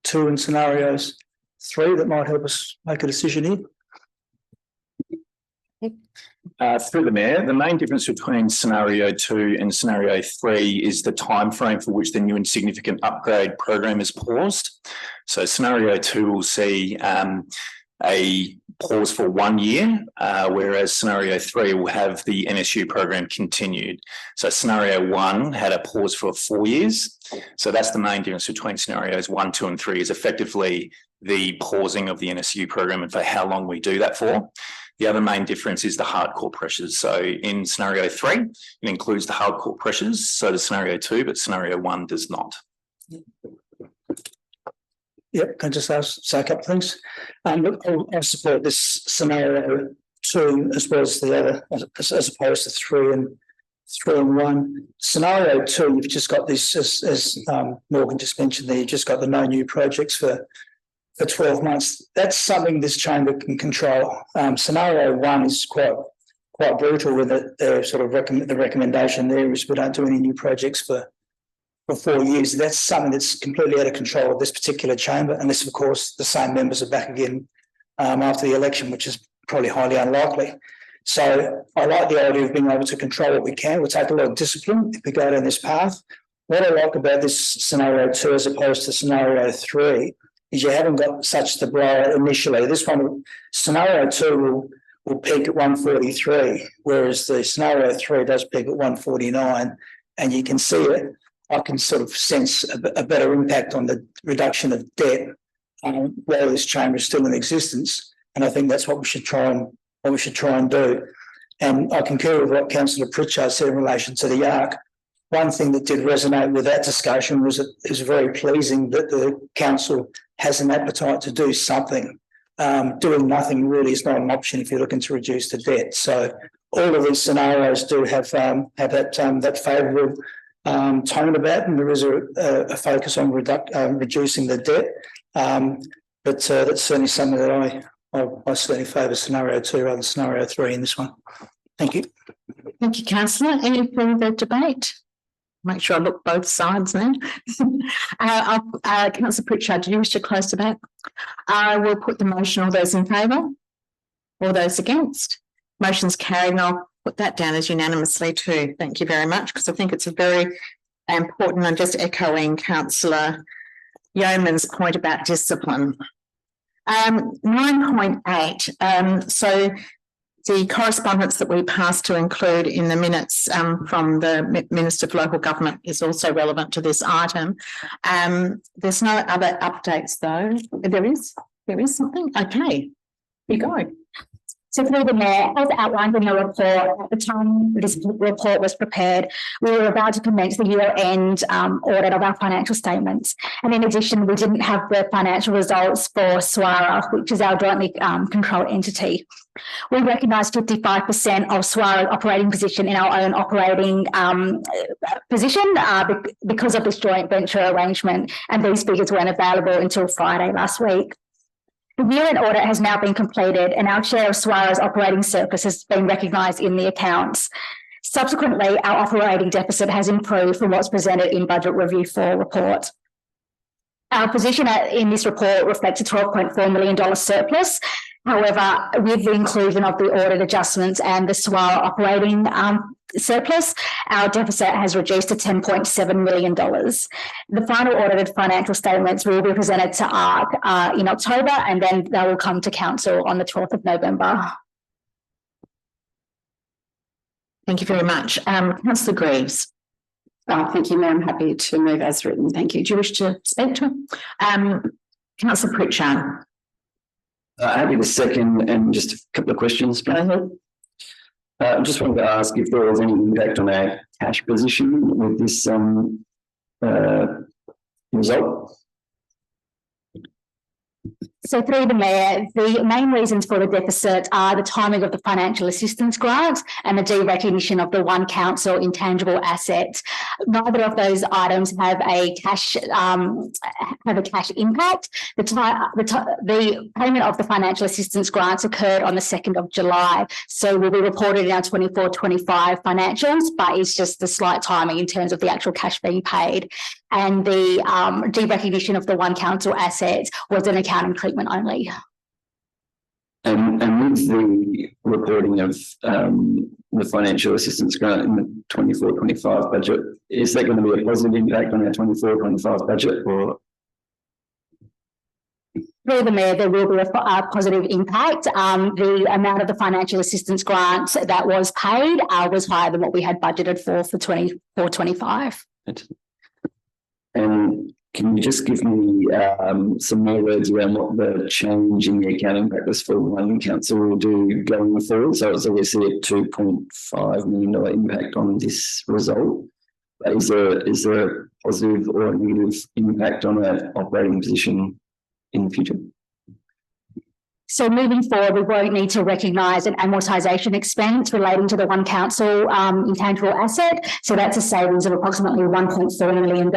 2 and scenarios 3 that might help us make a decision here? Through the Mayor, the main difference between scenario 2 and scenario 3 is the timeframe for which the new and significant upgrade program is paused. So scenario 2 will see a pause for 1 year, whereas scenario 3 will have the NSU program continued. So scenario 1 had a pause for 4 years. So that's the main difference between scenarios 1, 2 and 3 is effectively the pausing of the NSU program and for how long we do that for. The other main difference is the hardcore pressures. So in scenario 3, it includes the hardcore pressures. So does scenario 2, but scenario 1 does not. Yep, can I just say a couple of things? Look, I support this scenario 2 as well as the other, as opposed to 3 and 1. Scenario 2, you've just got this, as Morgan just mentioned there, you've just got the no new projects for 12 months. That's something this chamber can control. Scenario 1 is quite brutal with it. The recommendation there is we don't do any new projects for 4 years. That's something that's completely out of control of this particular chamber, unless of course the same members are back again after the election, which is probably highly unlikely. So I like the idea of being able to control what we can. We'll take a lot of discipline if we go down this path. What I like about this scenario 2 as opposed to scenario 3 is you haven't got such the blow initially. This one, scenario 2 will peak at 143, whereas the scenario 3 does peak at 149, and you can see it. I can sort of sense a better impact on the reduction of debt while this chamber is still in existence, and I think that's what we should try and do. And I concur with what Councillor Pritchard said in relation to the ARC. One thing that did resonate with that discussion was it was very pleasing that the council has an appetite to do something. Doing nothing really is not an option if you're looking to reduce the debt. So all of these scenarios do have that favourable tone about them. There is a focus on reducing the debt, but that's certainly something that I certainly favour scenario 2 rather than scenario 3 in this one. Thank you. Thank you, Councillor. Any further debate? Make sure I look both sides now. Councillor Pritchard, do you wish to close debate? I will put the motion. All those in favour? All those against? Motion's carried, and I'll put that down as unanimously too. Thank you very much, because I think it's a very important. I'm just echoing Councillor Yeoman's point about discipline. 9.8. So the correspondence that we passed to include in the minutes from the Minister for Local Government is also relevant to this item. There's no other updates though. There is something. Okay, here you go. So through the Mayor, as outlined in the report, at the time this report was prepared, we were about to commence the year-end audit of our financial statements. And in addition, we didn't have the financial results for SWARA, which is our jointly controlled entity. We recognise 55% of SWARA's operating position in our own operating position because of this joint venture arrangement, and these figures weren't available until Friday last week. The year-end audit has now been completed, and our share of SWARA's operating surplus has been recognised in the accounts. Subsequently, our operating deficit has improved from what's presented in Budget Review 4 report. Our position in this report reflects a $12.4 million surplus. However, with the inclusion of the audit adjustments and the SWARA operating surplus, our deficit has reduced to $10.7 million. The final audited financial statements will be presented to ARC in October, and then they will come to Council on the 12th of November. Thank you very much. Councillor Greaves. Thank you, Mayor. I'm happy to move as written. Thank you. Do you wish to speak to him? Councillor Pritchard. Happy to second, and just a couple of questions. Go ahead. I just wanted to ask if there was any impact on our cash position with this result. So through the Mayor, the main reasons for the deficit are the timing of the financial assistance grant and the derecognition of the One Council intangible asset. Neither of those items have a cash impact. The payment of the financial assistance grants occurred on the 2nd of July, so will be reported in our 24-25 financials, but it's just the slight timing in terms of the actual cash being paid. And the derecognition of the One Council assets was an accounting treatment only. And with the reporting of the financial assistance grant in the 24-25 budget, is that going to be a positive impact on our 24-25 budget, or? Through the Mayor, there will be a positive impact. The amount of the financial assistance grant that was paid was higher than what we had budgeted for 24-25. And can you just give me some more words around what the change in the accounting practice for one council will do going forward? So it's obviously a $2.5 million impact on this result. Is there a positive or a negative impact on our operating position in the future? So moving forward, we won't need to recognise an amortisation expense relating to the one council intangible asset. So that's a savings of approximately $1.4 million.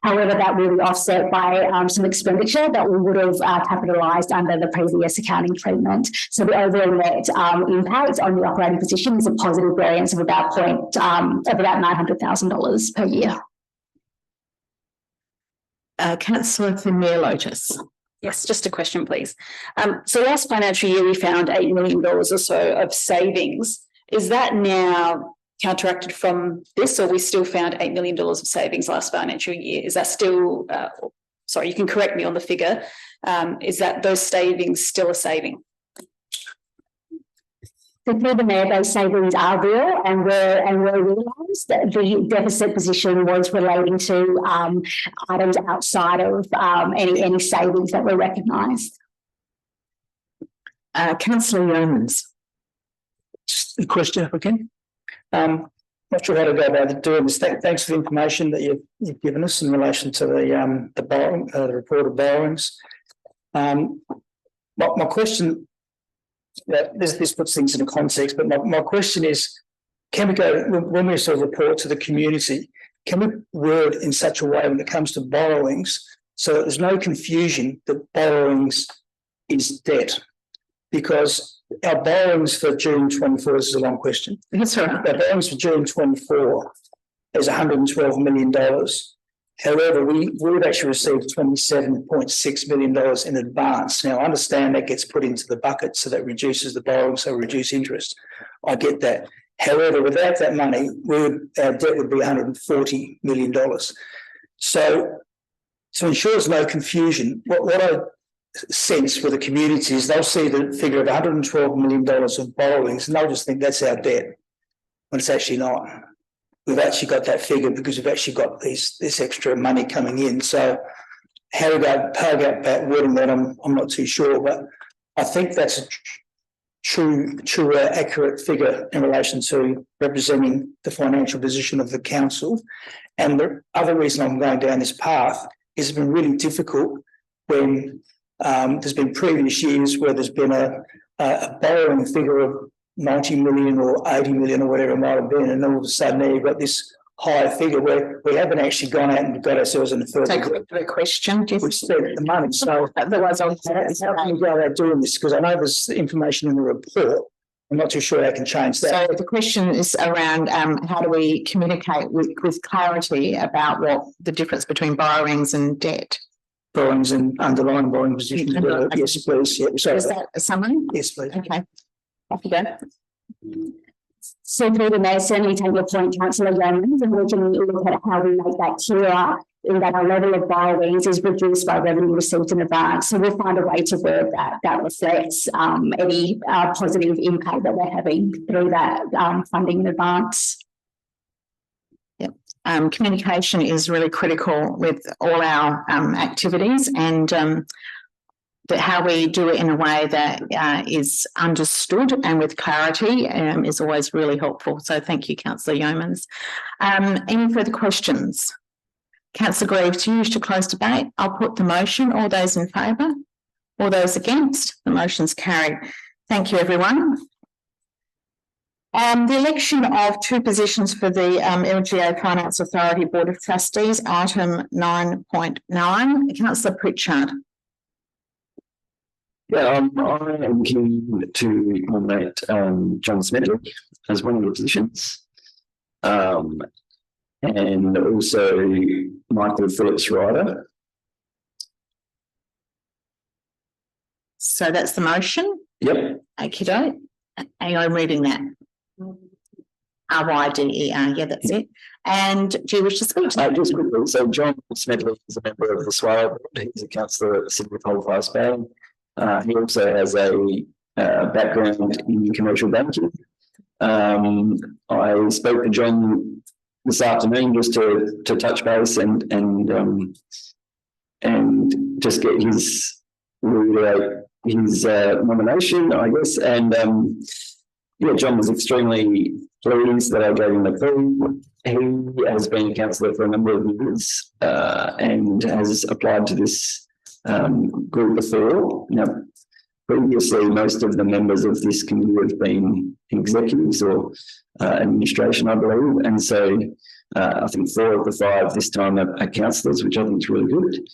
However, that will be offset by some expenditure that we would have capitalised under the previous accounting treatment. So the overall net impact on the operating position is a positive variance of about $900,000 per year. Councillor Themeliotis. Yes, just a question, please. So last financial year, we found $8 million or so of savings. Is that now counteracted from this, or we still found $8 million of savings last financial year? Is that still, sorry, you can correct me on the figure. Is that those savings still a saving? So through the Mayor, those savings are real and were realised. The deficit position was relating to items outside of any savings that were recognised. Councillor Yeomans. Just a question if I can. Not sure how to go about doing this. Thanks for the information that you've given us in relation to the borrowing, the report of borrowings. My question. This puts things into context, but my question is, can we go, when we sort of report to the community, can we word in such a way when it comes to borrowings so that there's no confusion that borrowings is debt? Because our borrowings for June 24, this is a long question. That's right. Our borrowings for June 24 is $112 million. However, we've actually received $27.6 million in advance. Now, I understand that gets put into the bucket, so that reduces the borrowing, so reduce interest. I get that. However, without that money, our debt would be $140 million. So to ensure there's no confusion, what I sense with the community is they'll see the figure of $112 million of borrowings and they'll just think that's our debt, when it's actually not. We've actually got that figure because we've actually got this extra money coming in. So how to go about wording that, I'm not too sure, but I think that's a true, accurate figure in relation to representing the financial position of the council. And the other reason I'm going down this path is it's been really difficult when there's been previous years where there's been a borrowing figure of 90 million or 80 million or whatever it might have been, and all of a sudden now you've got this higher figure where we haven't actually gone out and got ourselves in the first. Take a question. We spent the money. So otherwise, how can you go about doing this? Because I know there's information in the report. I'm not too sure I can change that. So the question is around how do we communicate with clarity about what the difference between borrowings and debt? Borrowings and underlying borrowing positions. Yes, please. Yeah, sorry. Is that a summary? Yes, please. Okay. Off you go. So through the Mayor, certainly take your point, Councillor Yeomans, and we can look at how we make that clearer in that our level of borrowings is reduced by revenue received in advance. So we'll find a way to word that reflects any positive impact that we're having through that funding in advance. Yep. Communication is really critical with all our activities, and how we do it in a way that is understood and with clarity is always really helpful. So thank you, Councillor Yeomans. Any further questions? Councillor Grieve, to use to close debate, I'll put the motion. All those in favour? All those against? The motion's carried. Thank you, everyone. The election of two positions for the LGA Finance Authority Board of Trustees, item 9.9. Councillor Pritchard. Yeah, I am keen to nominate John Smedley as one of the positions, and also Michael Phillips Ryder. So that's the motion. Yep. Okey-doke. Hang on, I'm reading that. RYDER, yeah, that's it. And do you wish to speak to that? Just quickly, so John Smedley is a member of the Swale Board. He's a councillor at the City of Holmes-Ross, Vale. He also has a background in commercial banking. I spoke to John this afternoon just to touch base and just get his nomination, I guess. And yeah, John was extremely pleased that I gave him the call. He has been a councillor for a number of years and has applied to this group before. Now, previously, most of the members of this committee have been executives or administration, I believe. And so I think 4 of the 5 this time are councillors, which I think is really good.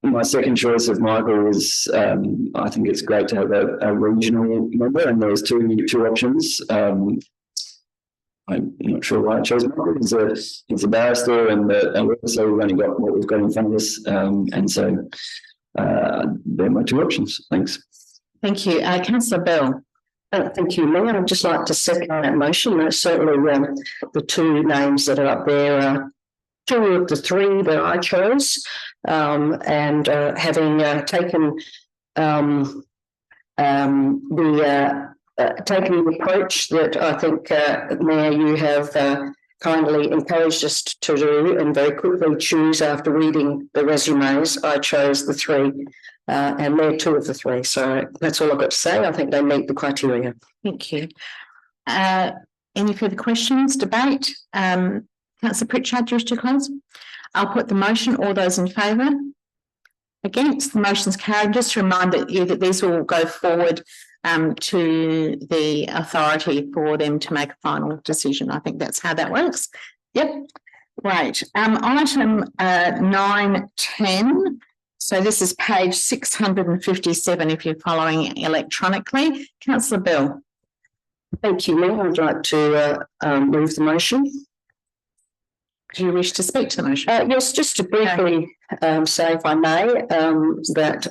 My second choice of Michael was, I think it's great to have a regional member, and there was two options. I'm not sure why I chose Michael. He's a barrister, and so we've only got what we've got in front of us, and so they're my 2 options. Thanks. Thank you. Councillor Bell. Thank you, Mayor. I'd just like to second that motion. Certainly the 2 names that are up there are 2 of the 3 that I chose, and having taken the approach that I think, Mayor, you have kindly encouraged us to do and very quickly choose after reading the resumes, I chose the 3, and they're 2 of the 3. So that's all I've got to say. I think they meet the criteria. Thank you. Any further questions, debate? Councillor Pritchard, do you wish to close? I'll put the motion. All those in favour? Against? The motion's carried. Just to remind you that these will go forward to the authority for them to make a final decision. I think that's how that works. Yep. Right. Item 910. So this is page 657 if you're following electronically. Councillor Bell. Thank you, Mayor. I'd like to move the motion. Do you wish to speak to the motion? Yes, just to briefly say, if I may, that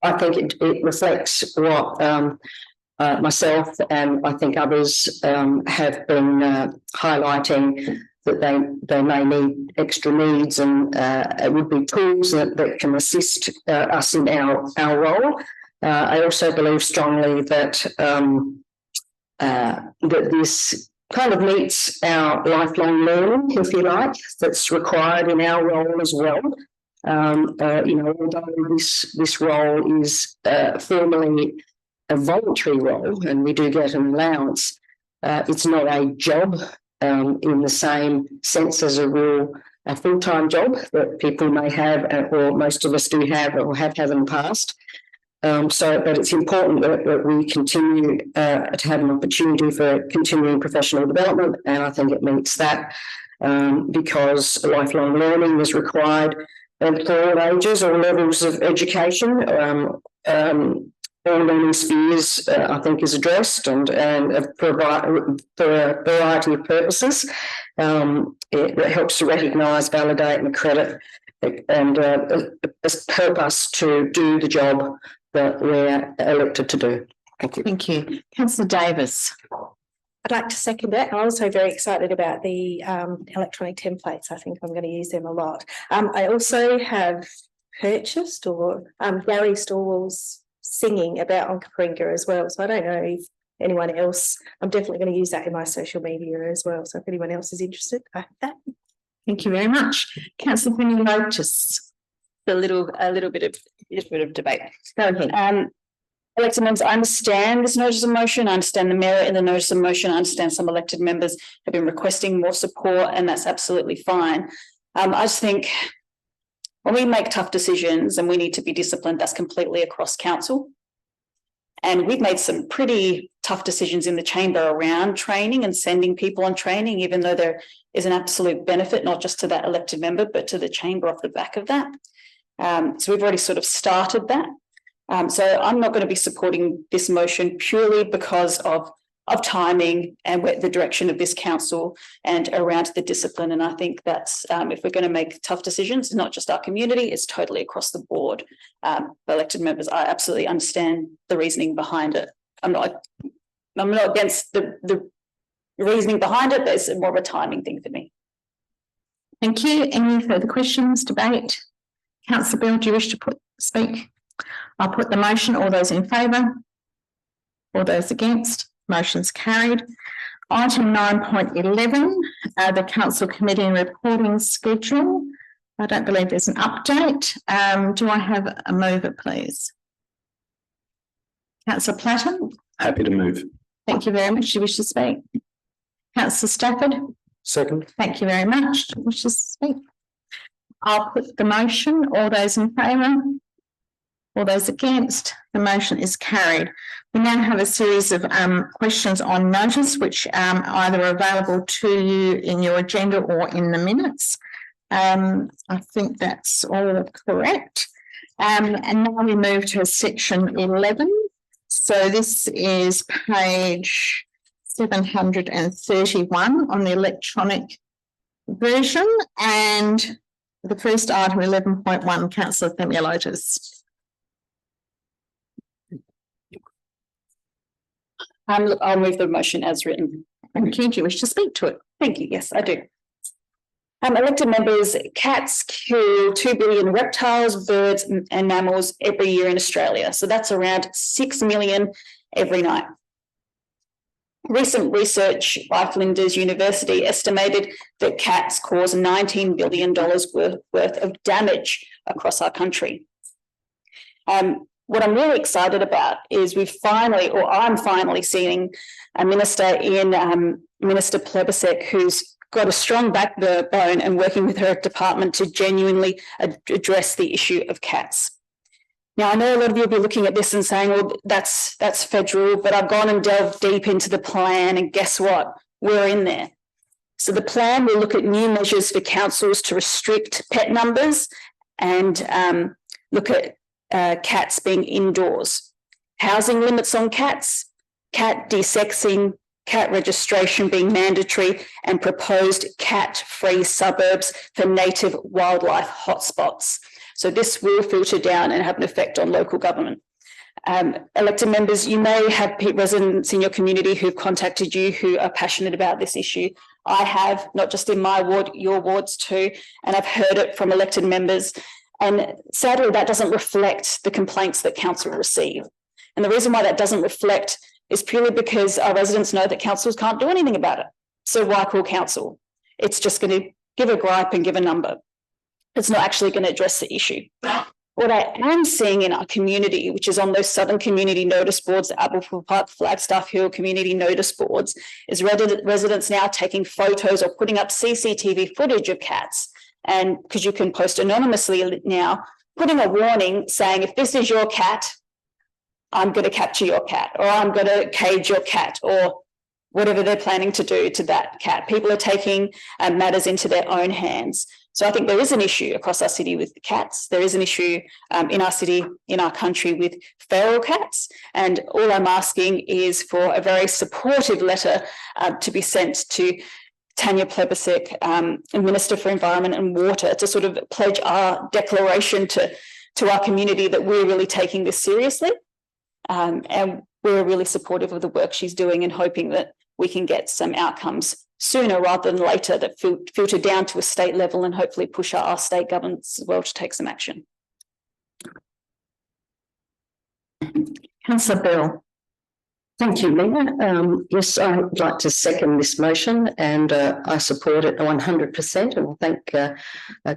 I think it reflects what myself and I think others have been highlighting, that they may need extra needs, and it would be tools that can assist us in our role. I also believe strongly that that this kind of meets our lifelong learning, if you like, that's required in our role as well. Although this role is formally a voluntary role, and we do get an allowance, it's not a job in the same sense as a full-time job that people may have, or most of us do have or have had in the past. But it's important that we continue to have an opportunity for continuing professional development, and I think it meets that because lifelong learning is required for all ages, all levels of education. All learning spheres, I think, is addressed and for a variety of purposes. It helps to recognise, validate, and accredit, and help us to do the job that we're elected to do. Thank you. Thank you. Councillor Davis. I'd like to second that. I'm also very excited about the electronic templates. I think I'm going to use them a lot. I also have purchased, or Gary Stallwell's singing about Onkaparinga as well. So I don't know if anyone else, I'm definitely going to use that in my social media as well. So if anyone else is interested, I have that. Thank you very much. Councillor Themeliotis. A little bit of debate. Go ahead. Elected members, I understand this notice of motion. I understand the merit in the notice of motion. I understand some elected members have been requesting more support, and that's absolutely fine. I just think when we make tough decisions and we need to be disciplined, that's completely across council. And we've made some pretty tough decisions in the chamber around training and sending people on training, even though there is an absolute benefit, not just to that elected member, but to the chamber off the back of that. So we've already sort of started that. So I'm not going to be supporting this motion purely because of timing and the direction of this council and around the discipline. And I think that's if we're going to make tough decisions, it's not just our community, it's totally across the board. Elected members, I absolutely understand the reasoning behind it. I'm not against the reasoning behind it, but it's more of a timing thing for me. Thank you. Any further questions, debate? Councillor Bill, do you wish to speak? I'll put the motion. All those in favour? All those against? Motion's carried. Item 9.11, the council committee and reporting schedule. I don't believe there's an update. Do I have a mover, please? Councillor Platten? Happy to move. Thank you very much. Do you wish to speak? Councillor Stafford? Second. Thank you very much. Do you wish to speak? I'll put the motion. All those in favour? All those against? The motion is carried. We now have a series of questions on notice, which either are available to you in your agenda or in the minutes. I think that's all correct. And now we move to section 11. So this is page 731 on the electronic version. And the first item, 11.1, Councillor Themeliotis. I'll move the motion as written. Thank you. Do you wish to speak to it? Thank you. Yes, I do. Elected members, cats kill 2 billion reptiles, birds and mammals every year in Australia. So that's around 6 million every night. Recent research by Flinders University estimated that cats cause $19 billion worth of damage across our country. What I'm really excited about is I'm finally seeing a minister in Minister Plebisek who's got a strong backbone and working with her department to genuinely address the issue of cats. Now, I know a lot of you will be looking at this and saying, well, that's federal, but I've gone and delved deep into the plan and guess what? We're in there. So the plan will look at new measures for councils to restrict pet numbers and look at cats being indoors, housing limits on cats, cat desexing, cat registration being mandatory, and proposed cat-free suburbs for native wildlife hotspots. So this will filter down and have an effect on local government. Elected members, you may have residents in your community who've contacted you who are passionate about this issue. I have, not just in my ward, your wards too, and I've heard it from elected members. And sadly, that doesn't reflect the complaints that council receive. And the reason why that doesn't reflect is purely because our residents know that councils can't do anything about it. So why call council? It's just going to give a gripe and give a number. It's not actually going to address the issue. What I am seeing in our community, which is on those southern community notice boards, the Appleful Park, Flagstaff Hill community notice boards, is residents now taking photos or putting up CCTV footage of cats. And because you can post anonymously now, putting a warning saying, if this is your cat, I'm going to capture your cat, or I'm going to cage your cat, or whatever they're planning to do to that cat. People are taking matters into their own hands. So I think there is an issue across our city with cats. There is an issue in our city, in our country with feral cats. And all I'm asking is for a very supportive letter to be sent to Tanya Plebisek, Minister for Environment and Water, to sort of pledge our declaration to our community that we're really taking this seriously. And we're really supportive of the work she's doing and hoping that we can get some outcomes sooner rather than later that filter down to a state level and hopefully push our state governments as well to take some action. Councillor Bill. Thank you, Leah. Yes, I would like to second this motion and I support it 100%, and thank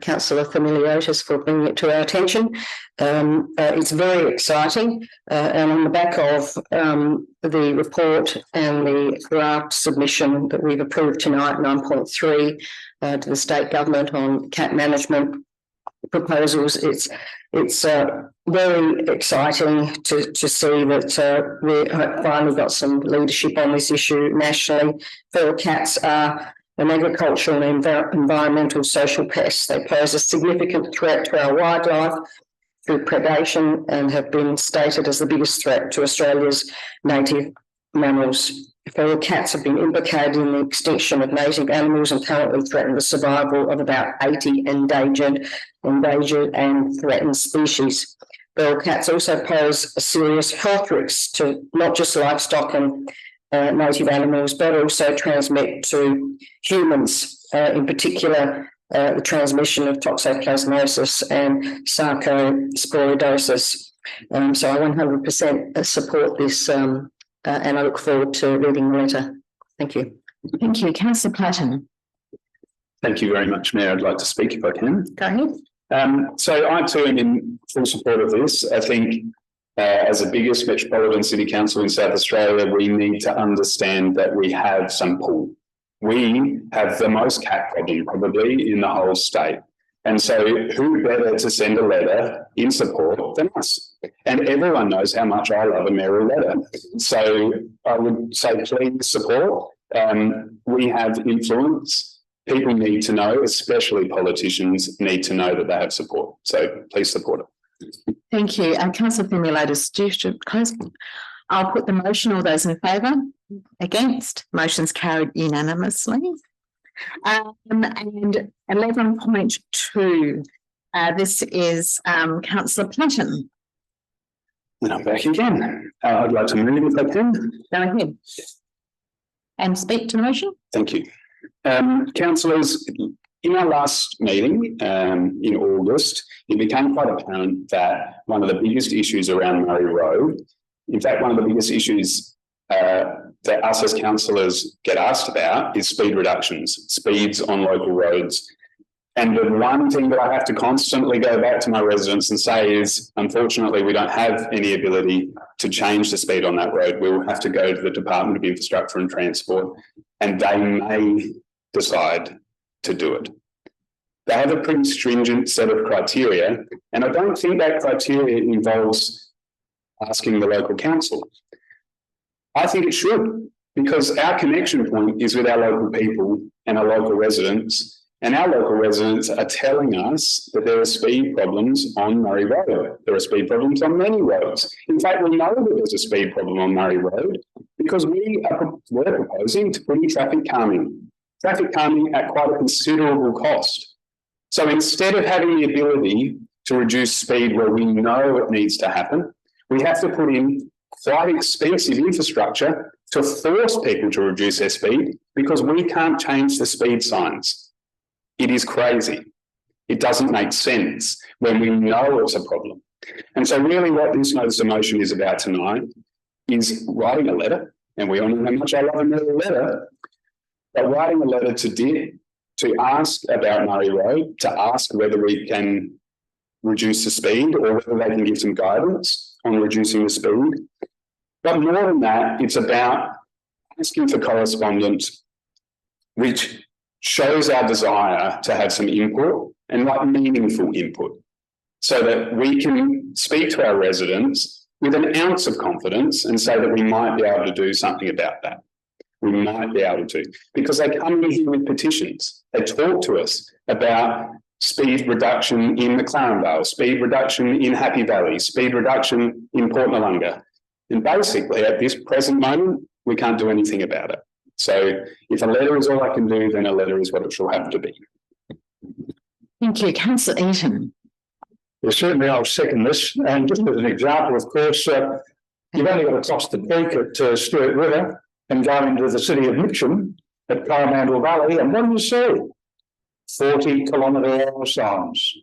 Councillor Themeliotis for bringing it to our attention. It's very exciting, and on the back of the report and the draft submission that we've approved tonight, 9.3, to the state government on cat management proposals, it's very exciting to see that we finally got some leadership on this issue nationally. Feral cats are an agricultural and environmental social pest. They pose a significant threat to our wildlife through predation and have been stated as the biggest threat to Australia's native mammals feral cats have been implicated in the extinction of native animals and currently threaten the survival of about 80 endangered and threatened species. Feral cats also pose a serious health risk to not just livestock and native animals, but also transmit to humans, in particular the transmission of toxoplasmosis and sarcosporidosis. So I 100% support this, and I look forward to reading the letter. Thank you. Thank you. Councillor Platten. Thank you very much, Mayor. I'd like to speak if I can. Go ahead. So I too am in full support of this. I think as the biggest metropolitan city council in South Australia, we need to understand that we have some pull. We have the most cat problem probably in the whole state. And so who better to send a letter in support than us? And everyone knows how much I love a mayoral letter. So I would say please support. We have influence. People need to know, especially politicians need to know that they have support. So please support it. Thank you. Councillor Themeliotis, do you to close? I'll put the motion. All those in favour? Against? Motion's carried unanimously. And 11.2. This is Councillor Platten. And I'm back again. I'd like to move if I can. Go ahead. And speak to the motion. Thank you. Councillors, in our last meeting in August, it became quite apparent that one of the biggest issues around Murray Road, in fact, one of the biggest issues that us as councillors get asked about is speed reductions, speeds on local roads. And the one thing that I have to constantly go back to my residents and say is, unfortunately, we don't have any ability to change the speed on that road. We will have to go to the Department of Infrastructure and Transport, and they may decide to do it. They have a pretty stringent set of criteria, and I don't think that criteria involves asking the local council. I think it should, because our connection point is with our local people and our local residents, and our local residents are telling us that there are speed problems on Murray Road. There are speed problems on many roads. In fact, we know that there's a speed problem on Murray Road because we're proposing to put in traffic calming at quite a considerable cost. So instead of having the ability to reduce speed where we know it needs to happen, we have to put in quite expensive infrastructure to force people to reduce their speed because we can't change the speed signs. It is crazy. It doesn't make sense when we know it's a problem. And so really what this notice of motion is about tonight is writing a letter, and we all know how much I love a letter, but writing a letter to DIP to ask about Murray Road, to ask whether we can reduce the speed or whether they can give some guidance on reducing the speed. But more than that, it's about asking for correspondence which shows our desire to have some input and like meaningful input so that we can speak to our residents with an ounce of confidence and say that we might be able to do something about that. We might be able to, because they come in here with petitions. They talk to us about speed reduction in McLaren Vale, speed reduction in Happy Valley, speed reduction in Port Noarlunga. And basically at this present moment, we can't do anything about it. So if a letter is all I can do, then a letter is what it shall have to be. Thank you. Councillor Eaton. Well, certainly I'll second this. And just as an example, of course, you've only got to cross the creek at Stewart River and go into the city of Mitcham at Coromandel Valley. And what do you see? 40-kilometre-hour signs.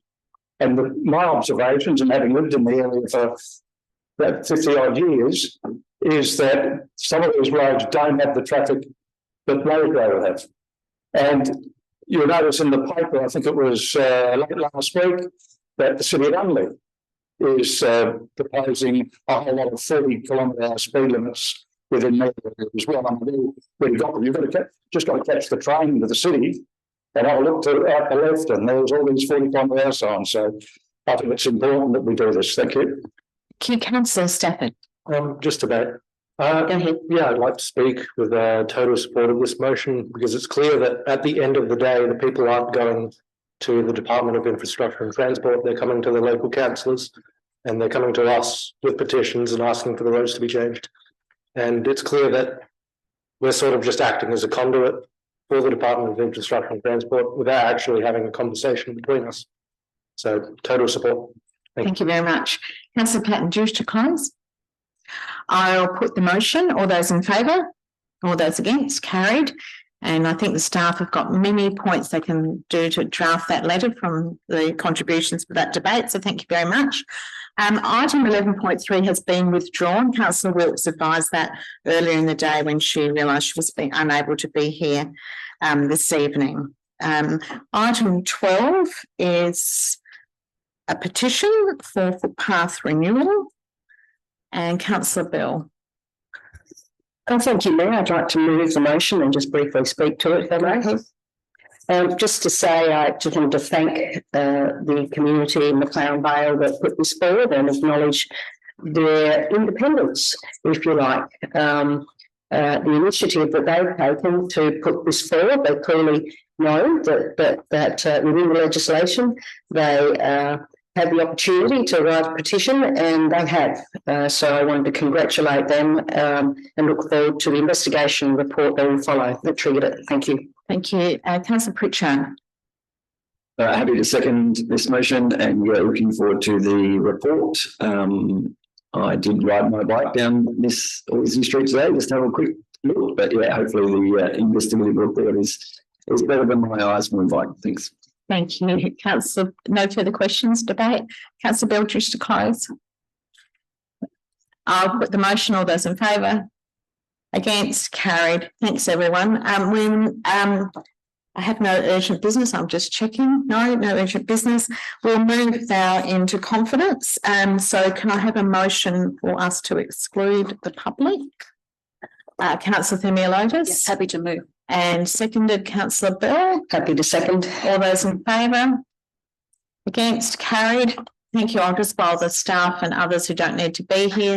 And my observations, and having lived in the area for about 50 odd years, is that some of these roads don't have the traffic that Murray Road have. And you'll notice in the paper, I think it was late last week, that the city of Unley is proposing a whole lot of 40-kilometre-hour speed limits within their area as well. I mean, when you've got them, you've just got to catch the train into the city. And I looked out the left, and there was all these 40-kilometre-hour signs. So I think it's important that we do this. Thank you. Thank you, Councillor Stafford. Just about. Go ahead. Yeah, I'd like to speak with total support of this motion because it's clear that at the end of the day, the people aren't going to the Department of Infrastructure and Transport. They're coming to the local councillors and they're coming to us with petitions and asking for the roads to be changed. And it's clear that we're sort of just acting as a conduit for the Department of Infrastructure and Transport without actually having a conversation between us. So total support. Thank you very much. Councillor Platten, do you wish to close? I'll put the motion. All those in favour? All those against? Carried. And I think the staff have got many points they can do to draft that letter from the contributions for that debate. So thank you very much. Item 11.3 has been withdrawn. Councillor Wilkes advised that earlier in the day when she realised she was unable to be here this evening. Item 12 is a petition for footpath renewal. And Councillor Bell. Thank you, Mayor. I'd like to move the motion and just briefly speak to it, if I may. Just to say, I just want to thank the community in McLaren Vale that put this forward and acknowledge their independence, if you like. The initiative that they've taken to put this forward, they clearly know that within the legislation, they had the opportunity to write a petition, and they have. So I wanted to congratulate them and look forward to the investigation report that will follow that triggered it. Thank you. Thank you. Councillor Pritchard. Happy to second this motion, and we're looking forward to the report. I did ride my bike down this Aldersey Street today, just to have a quick look, but yeah, hopefully the investigative report is better than my eyes on my bike. Thanks. Thank you, Councillor. No further questions, debate. Councillor Bell, to close. I'll put the motion. All those in favour? Against? Carried. Thanks, everyone. I have no urgent business. I'm just checking. No urgent business. We'll move now into confidence. So can I have a motion for us to exclude the public? Councillor Themeliotis. Yes, happy to move. And seconded, Councillor Bell. Happy to second. All those in favour? Against? Carried. Thank you. I'll just file the staff and others who don't need to be here.